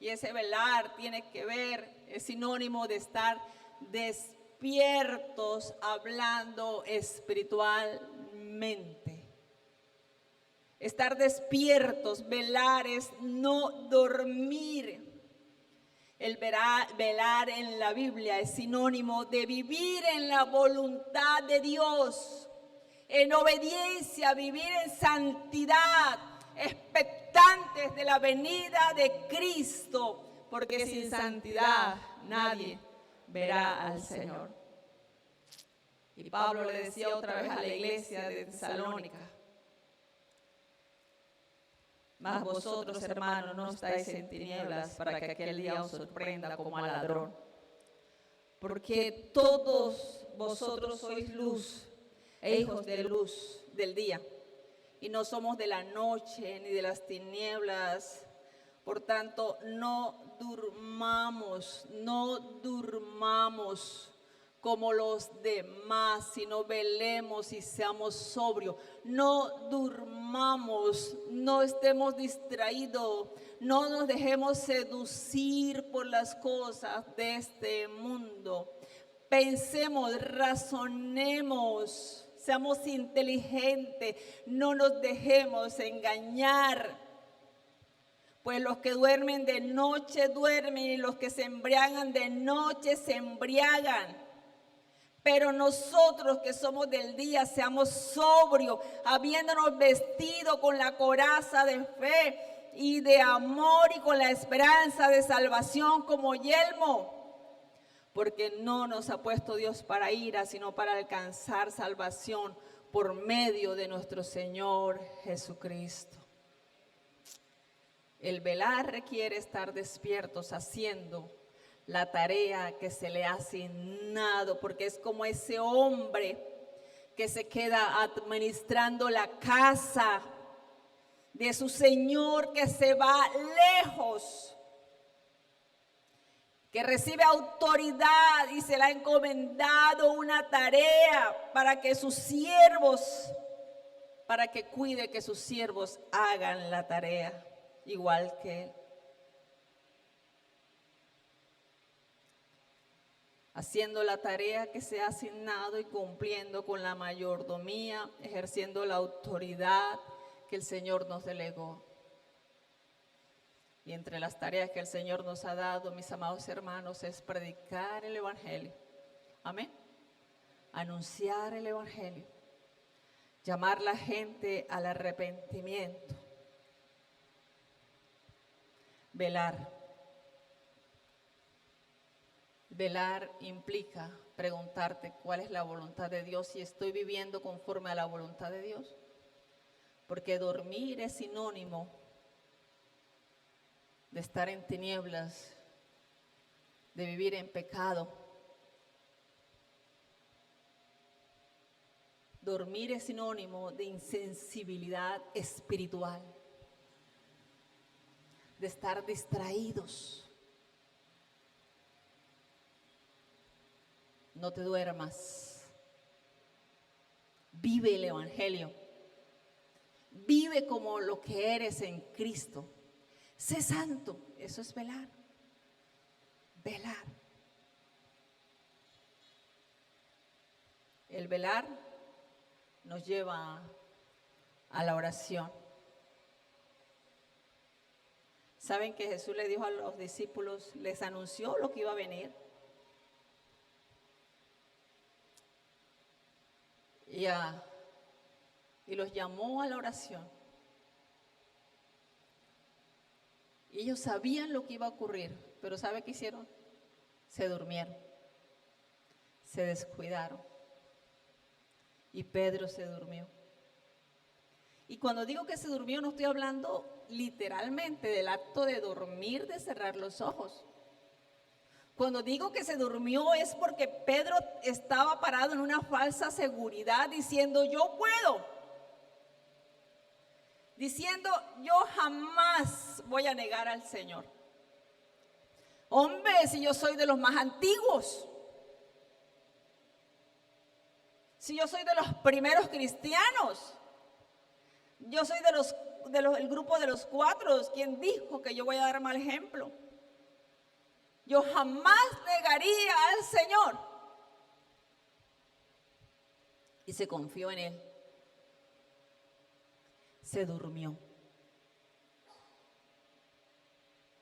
Y ese velar tiene que ver, es sinónimo de estar despiertos, hablando espiritualmente. Estar despiertos, velar es no dormir. El velar en la Biblia es sinónimo de vivir en la voluntad de Dios, en obediencia, vivir en santidad, expectantes de la venida de Cristo, porque sin santidad nadie verá al Señor. Y Pablo le decía otra vez a la iglesia de Tesalónica, mas vosotros, hermanos, no estáis en tinieblas para que aquel día os sorprenda como al ladrón. Porque todos vosotros sois luz e hijos de luz del día. Y no somos de la noche ni de las tinieblas. Por tanto, no durmamos como los demás, sino velemos y seamos sobrios. No durmamos, no estemos distraídos, no nos dejemos seducir por las cosas de este mundo. Pensemos, razonemos seamos inteligentes, no nos dejemos engañar. Pues los que duermen de noche duermen y los que se embriagan de noche se embriagan. Pero nosotros que somos del día, seamos sobrios, habiéndonos vestido con la coraza de fe y de amor y con la esperanza de salvación como yelmo. Porque no nos ha puesto Dios para ira, sino para alcanzar salvación por medio de nuestro Señor Jesucristo. El velar requiere estar despiertos haciendo la tarea que se le ha asignado, porque es como ese hombre que se queda administrando la casa de su Señor, que se va lejos, que recibe autoridad y se le ha encomendado una tarea para que sus siervos, para que cuide que sus siervos hagan la tarea igual que él. Haciendo la tarea que se ha asignado y cumpliendo con la mayordomía, ejerciendo la autoridad que el Señor nos delegó. Y entre las tareas que el Señor nos ha dado, mis amados hermanos, es predicar el Evangelio. Amén. Anunciar el Evangelio. Llamar a la gente al arrepentimiento. Velar. Velar implica preguntarte cuál es la voluntad de Dios y estoy viviendo conforme a la voluntad de Dios. Porque dormir es sinónimo de estar en tinieblas, de vivir en pecado. Dormir es sinónimo de insensibilidad espiritual, de estar distraídos. No te duermas. Vive el Evangelio. Vive como lo que eres en Cristo. Sé santo. Eso es velar. Velar. El velar nos lleva a la oración. ¿Saben que Jesús le dijo a los discípulos, les anunció lo que iba a venir? Y los llamó a la oración. Y ellos sabían lo que iba a ocurrir, pero ¿sabe qué hicieron? Se durmieron, se descuidaron. Y Pedro se durmió. Y cuando digo que se durmió, no estoy hablando literalmente del acto de dormir, de cerrar los ojos. Cuando digo que se durmió es porque Pedro estaba parado en una falsa seguridad diciendo, yo puedo. Diciendo, yo jamás voy a negar al Señor. Hombre, si yo soy de los más antiguos. Si yo soy de los primeros cristianos. Yo soy del grupo de los 4. ¿Quién dijo que yo voy a dar mal ejemplo? Yo jamás negaría al Señor. Y se confió en Él. Se durmió.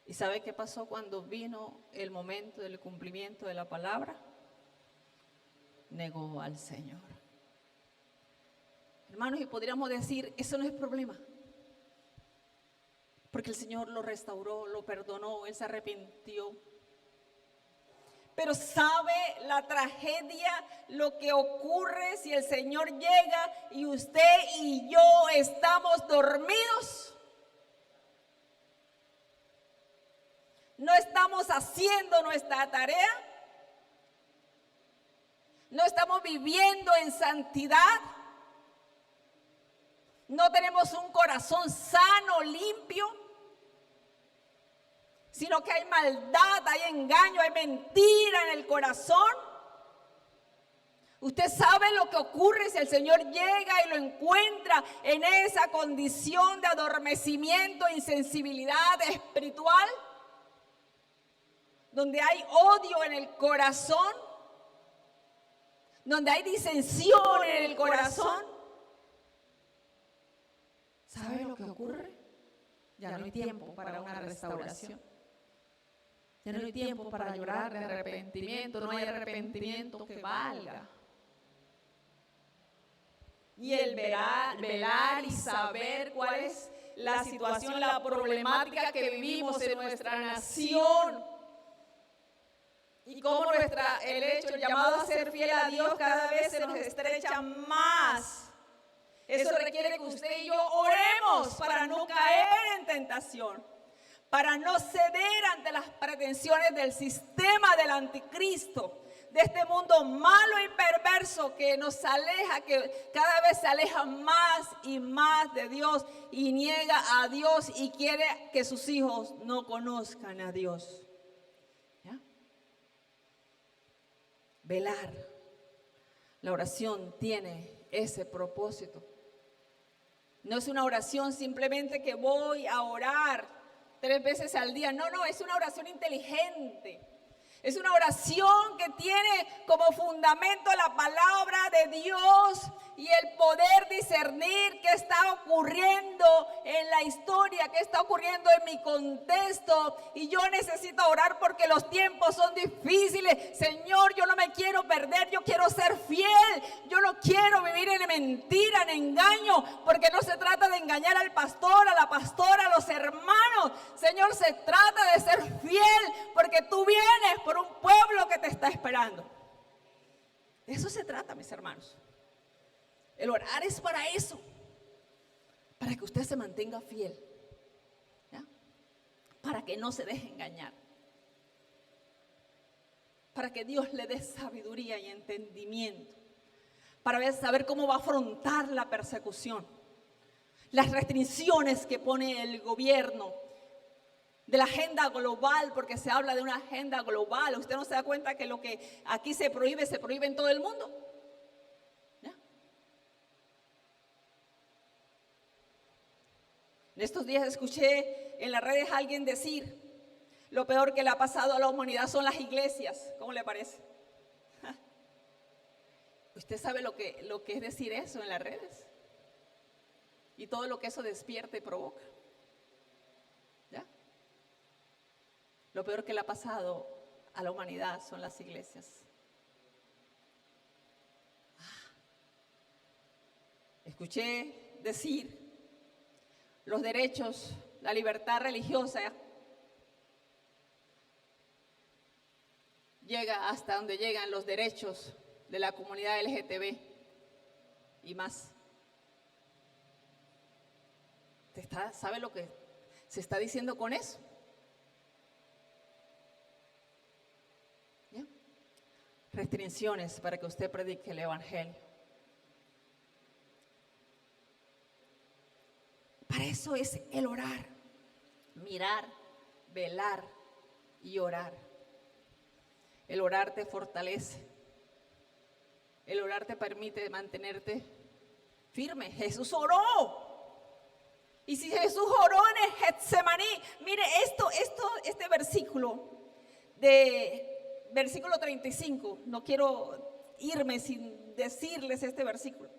¿Y sabe qué pasó cuando vino el momento del cumplimiento de la palabra? Negó al Señor. Hermanos, y podríamos decir, eso no es problema. Porque el Señor lo restauró, lo perdonó, Él se arrepintió. Pero ¿sabe la tragedia, lo que ocurre si el Señor llega y usted y yo estamos dormidos? No estamos haciendo nuestra tarea. No estamos viviendo en santidad. No tenemos un corazón sano, limpio. Sino que hay maldad, hay engaño, hay mentira en el corazón. Usted sabe lo que ocurre si el Señor llega y lo encuentra en esa condición de adormecimiento, insensibilidad espiritual, donde hay odio en el corazón, donde hay disensión en el corazón, ¿sabe lo que ocurre? Ya no hay tiempo para una restauración. Ya no hay tiempo para llorar de arrepentimiento, no hay arrepentimiento que valga. Y el velar y saber cuál es la situación, la problemática que vivimos en nuestra nación. Y cómo el llamado a ser fiel a Dios cada vez se nos estrecha más. Eso requiere que usted y yo oremos para no caer en tentación, para no ceder ante las pretensiones del sistema del anticristo, de este mundo malo y perverso que nos aleja, que cada vez se aleja más y más de Dios y niega a Dios y quiere que sus hijos no conozcan a Dios. ¿Ya? Velar. La oración tiene ese propósito. No es una oración simplemente que voy a orar 3 veces al día. No, es una oración inteligente. Es una oración que tiene como fundamento la palabra de Dios y el poder discernir qué está ocurriendo en la historia, qué está ocurriendo en mi contexto. Y yo necesito orar porque los tiempos son difíciles. Señor, yo no me quiero perder, yo quiero ser fiel. Yo no quiero vivir en mentira, en engaño, porque no se trata de engañar al pastor, a la pastora, a los hermanos. Señor, se trata de ser fiel porque tú vienes por un pueblo que te está esperando. De eso se trata, mis hermanos. El orar es para eso, para que usted se mantenga fiel, ¿ya? Para que no se deje engañar, para que Dios le dé sabiduría y entendimiento, para saber cómo va a afrontar la persecución, las restricciones que pone el gobierno, de la agenda global, porque se habla de una agenda global. ¿Usted no se da cuenta que lo que aquí se prohíbe en todo el mundo? ¿Ya? En estos días escuché en las redes a alguien decir: lo peor que le ha pasado a la humanidad son las iglesias. ¿Cómo le parece? ¿Usted sabe lo que es decir eso en las redes? Y todo lo que eso despierta y provoca. ¿Ya? Lo peor que le ha pasado a la humanidad son las iglesias. Escuché decir los derechos, la libertad religiosa llega hasta donde llegan los derechos de la comunidad LGTB y más. ¿Sabe lo que se está diciendo con eso? ¿Ya? Restricciones para que usted predique el evangelio. Para eso es el orar, mirar, velar y orar. El orar te fortalece. El orar te permite mantenerte firme. Jesús oró. Y si Jesús oró en el Getsemaní, mire este versículo, versículo 35, no quiero irme sin decirles este versículo.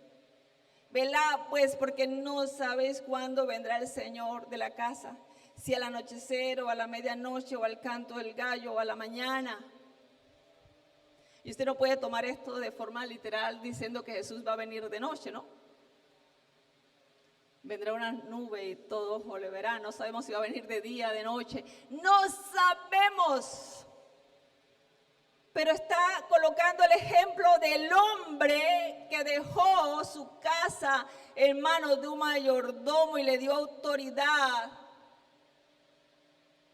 Velad pues, porque no sabéis cuándo vendrá el Señor de la casa, si al anochecer o a la medianoche o al canto del gallo o a la mañana. Y usted no puede tomar esto de forma literal diciendo que Jesús va a venir de noche, ¿no? Vendrá una nube y todos lo verán. No sabemos si va a venir de día, de noche. No sabemos. Pero está colocando el ejemplo del hombre que dejó su casa en manos de un mayordomo y le dio autoridad.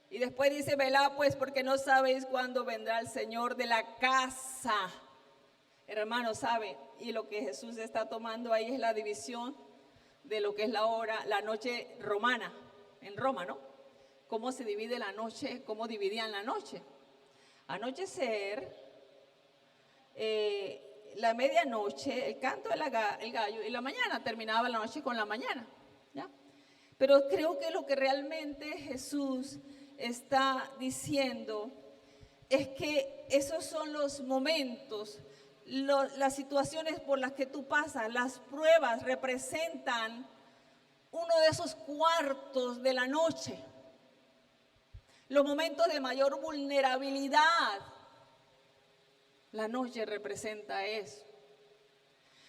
Y después dice: velad pues, porque no sabéis cuándo vendrá el Señor de la casa. Hermano, ¿sabe? Y lo que Jesús está tomando ahí es la división de lo que es la noche romana, en Roma, ¿no? Cómo se divide la noche, cómo dividían la noche. Anochecer, la medianoche, el canto del gallo, y la mañana, terminaba la noche con la mañana, ¿ya? Pero creo que lo que realmente Jesús está diciendo es que esos son los momentos, las situaciones por las que tú pasas, las pruebas representan uno de esos cuartos de la noche. Los momentos de mayor vulnerabilidad. La noche representa eso.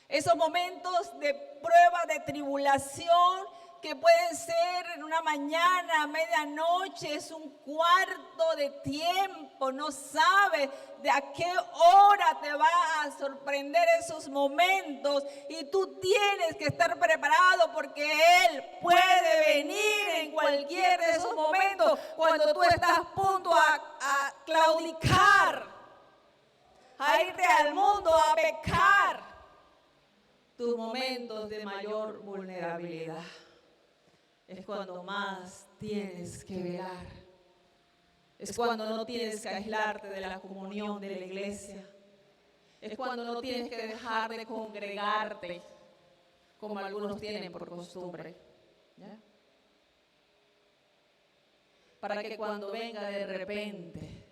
Esos momentos de prueba, de tribulación, que pueden ser en una mañana, a medianoche, es un cuarto de tiempo. No sabes de a qué hora te va a sorprender esos momentos. Y tú tienes que estar preparado porque Él puede venir en cualquier de esos momentos cuando tú estás a punto a claudicar, a irte al mundo, a pecar. Tus momentos de mayor vulnerabilidad es cuando más tienes que velar. Es cuando no tienes que aislarte de la comunión de la iglesia. Es cuando no tienes que dejar de congregarte, como algunos tienen por costumbre. ¿Ya? Para que cuando venga de repente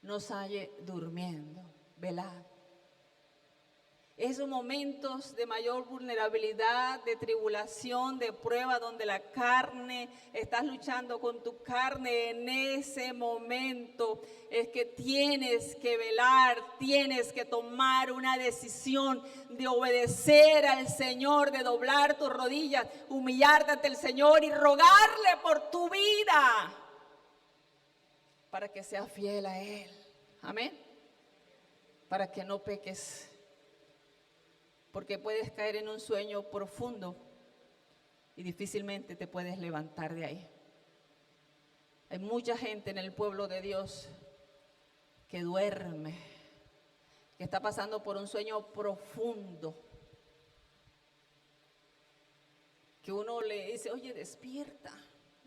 nos halle durmiendo, velad. Esos momentos de mayor vulnerabilidad, de tribulación, de prueba, donde la carne, estás luchando con tu carne, en ese momento es que tienes que velar, tienes que tomar una decisión de obedecer al Señor, de doblar tus rodillas, humillarte ante el Señor y rogarle por tu vida para que seas fiel a Él. Amén. Para que no peques. Porque puedes caer en un sueño profundo y difícilmente te puedes levantar de ahí. Hay mucha gente en el pueblo de Dios que duerme, que está pasando por un sueño profundo, que uno le dice, oye, despierta.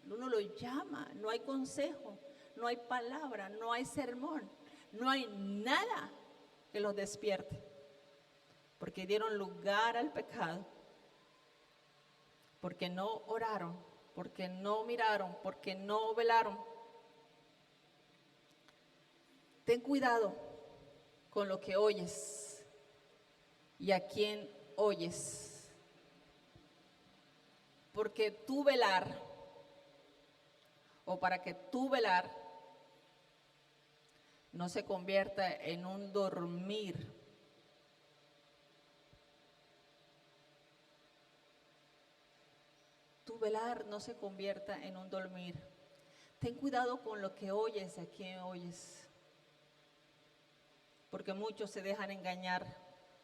Uno lo llama, no hay consejo, no hay palabra, no hay sermón, no hay nada que los despierte. Porque dieron lugar al pecado, porque no oraron, porque no miraron, porque no velaron. Ten cuidado con lo que oyes y a quién oyes, porque tú velar, o para que tú velar no se convierta en un dormir. Tu velar no se convierta en un dormir. Ten cuidado con lo que oyes, a quién oyes. Porque muchos se dejan engañar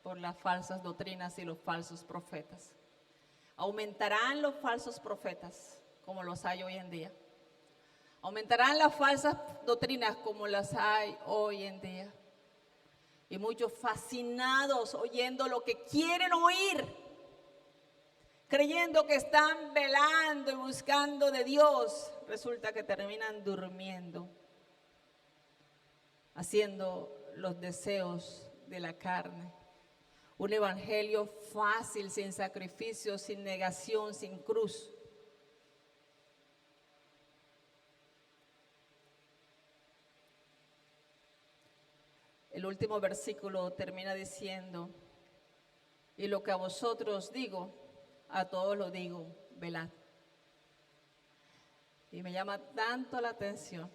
por las falsas doctrinas y los falsos profetas. Aumentarán los falsos profetas como los hay hoy en día. Aumentarán las falsas doctrinas como las hay hoy en día. Y muchos fascinados oyendo lo que quieren oír, creyendo que están velando y buscando de Dios, resulta que terminan durmiendo, haciendo los deseos de la carne. Un evangelio fácil, sin sacrificio, sin negación, sin cruz. El último versículo termina diciendo, y lo que a vosotros digo, a todos lo digo, velad. Y me llama tanto la atención.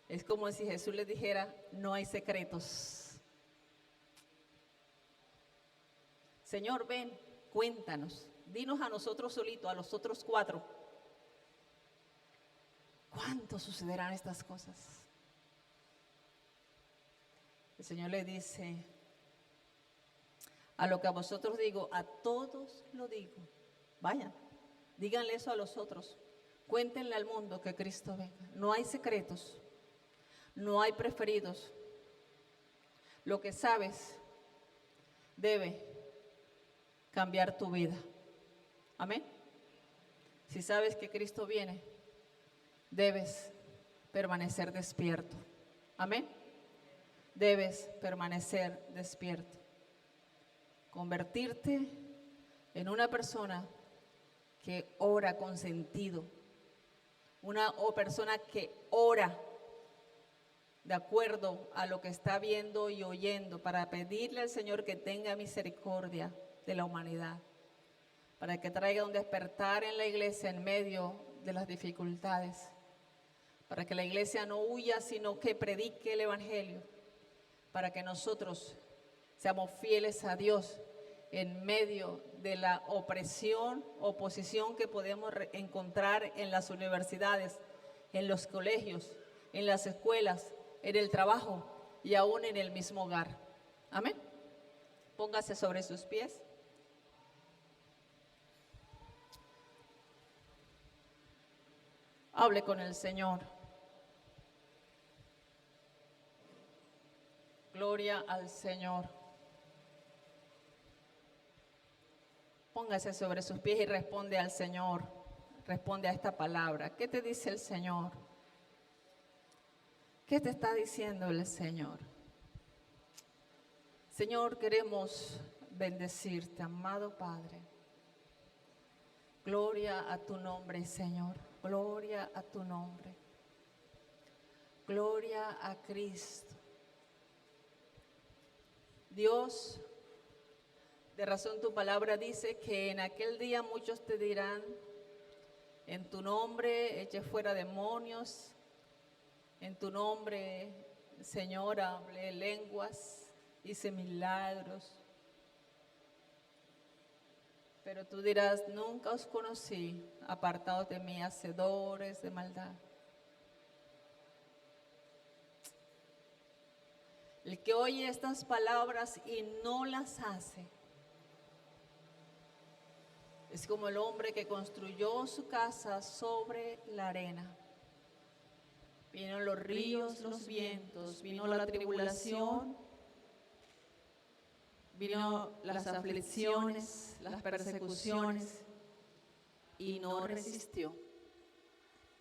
Es como si Jesús les dijera, no hay secretos. Señor, ven, cuéntanos, dinos a nosotros solitos, a los otros 4. ¿Cuándo sucederán estas cosas? El Señor le dice, a lo que a vosotros digo, a todos lo digo. Vayan, díganle eso a los otros. Cuéntenle al mundo que Cristo venga. No hay secretos, no hay preferidos. Lo que sabes debe cambiar tu vida. Amén. Si sabes que Cristo viene, debes permanecer despierto. Amén. Debes permanecer despierto. Convertirte en una persona que ora con sentido. Una persona que ora de acuerdo a lo que está viendo y oyendo, para pedirle al Señor que tenga misericordia de la humanidad, para que traiga un despertar en la iglesia en medio de las dificultades, para que la iglesia no huya, sino que predique el evangelio, para que nosotros seamos fieles a Dios en medio de la oposición que podemos encontrar en las universidades, en los colegios, en las escuelas, en el trabajo y aún en el mismo hogar. Amén. Póngase sobre sus pies. Hable con el Señor. Gloria al Señor. Póngase sobre sus pies y responde al Señor. Responde a esta palabra. ¿Qué te dice el Señor? ¿Qué te está diciendo el Señor? Señor, queremos bendecirte, amado Padre. Gloria a tu nombre, Señor. Gloria a tu nombre. Gloria a Cristo. Dios, de razón tu palabra dice que en aquel día muchos te dirán, en tu nombre eché fuera demonios, en tu nombre, Señor, hablé lenguas, hice milagros. Pero tú dirás, nunca os conocí, apartados de mí, hacedores de maldad. El que oye estas palabras y no las hace, es como el hombre que construyó su casa sobre la arena. Vinieron los ríos, los vientos, vino la tribulación, vino las aflicciones, las persecuciones, y no resistió.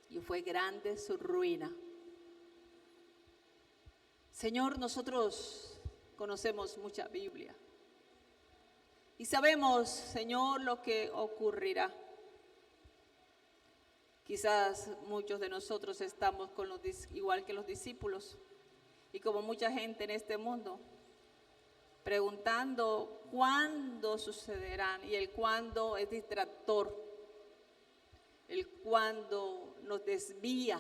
Y fue grande su ruina. Señor, nosotros conocemos mucha Biblia y sabemos, Señor, lo que ocurrirá. Quizás muchos de nosotros estamos igual que los discípulos y como mucha gente en este mundo, preguntando cuándo sucederán, y el cuándo es distractor, el cuándo nos desvía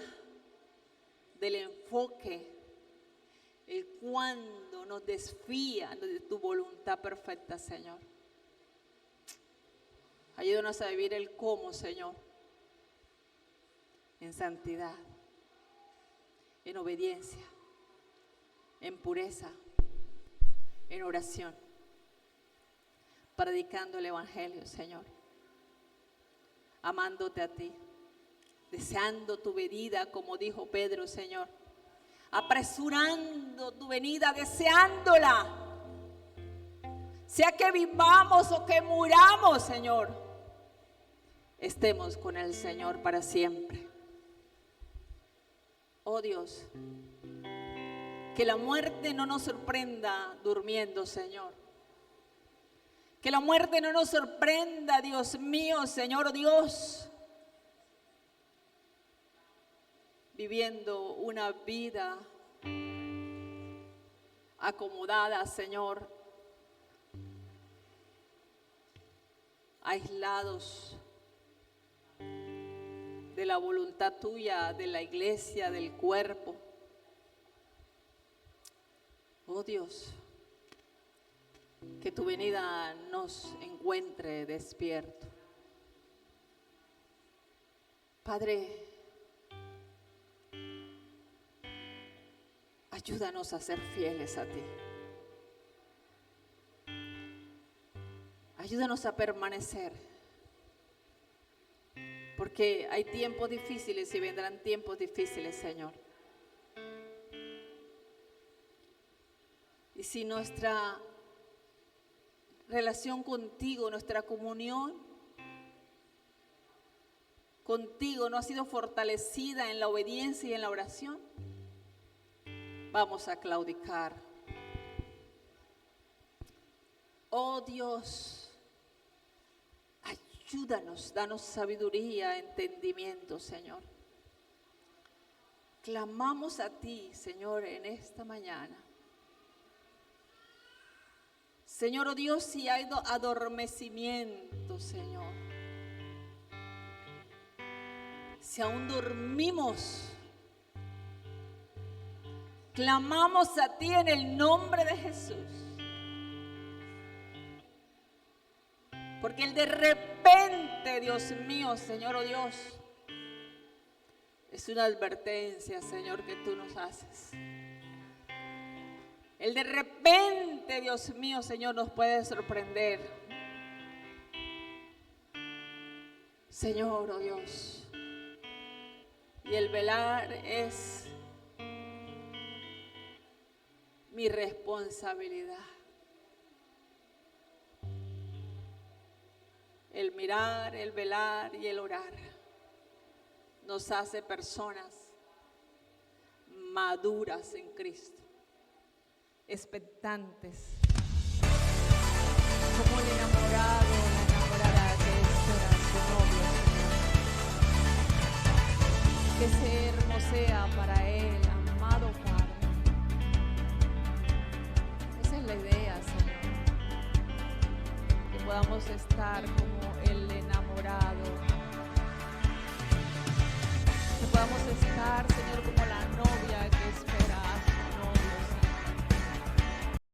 del enfoque, el cuándo nos desvía de tu voluntad perfecta, Señor. Ayúdanos a vivir el cómo, Señor, en santidad, en obediencia, en pureza, en oración, predicando el evangelio, Señor, amándote a ti, deseando tu venida, como dijo Pedro, Señor, apresurando tu venida, deseándola, sea que vivamos o que muramos, Señor, estemos con el Señor para siempre. Oh Dios, que la muerte no nos sorprenda durmiendo, Señor. Que la muerte no nos sorprenda, Dios mío, Señor Dios, viviendo una vida acomodada, Señor, aislados de la voluntad tuya, de la iglesia, del cuerpo. Oh Dios, que tu venida nos encuentre despierto. Padre, ayúdanos a ser fieles a ti. Ayúdanos a permanecer, porque hay tiempos difíciles y vendrán tiempos difíciles, Señor. Y si nuestra relación contigo, nuestra comunión contigo no ha sido fortalecida en la obediencia y en la oración, vamos a claudicar. Oh Dios, ayúdanos, danos sabiduría, entendimiento, Señor. clamamos a ti, Señor, en esta mañana. Señor, oh Dios, si hay adormecimiento, Señor, si aún dormimos, clamamos a ti en el nombre de Jesús. Porque el de repente, Dios mío, Señor, oh Dios, es una advertencia, Señor, que tú nos haces. El de repente, Dios mío, Señor, nos puede sorprender. Señor, oh Dios. Y el velar es mi responsabilidad. El mirar, el velar y el orar nos hace personas maduras en Cristo, expectantes, como el enamorado o la enamorada que espera a su novio, Señor. Que se hermosea para él, amado Padre. Esa es la idea, Señor. Que podamos estar como el enamorado. Que podamos estar, Señor, como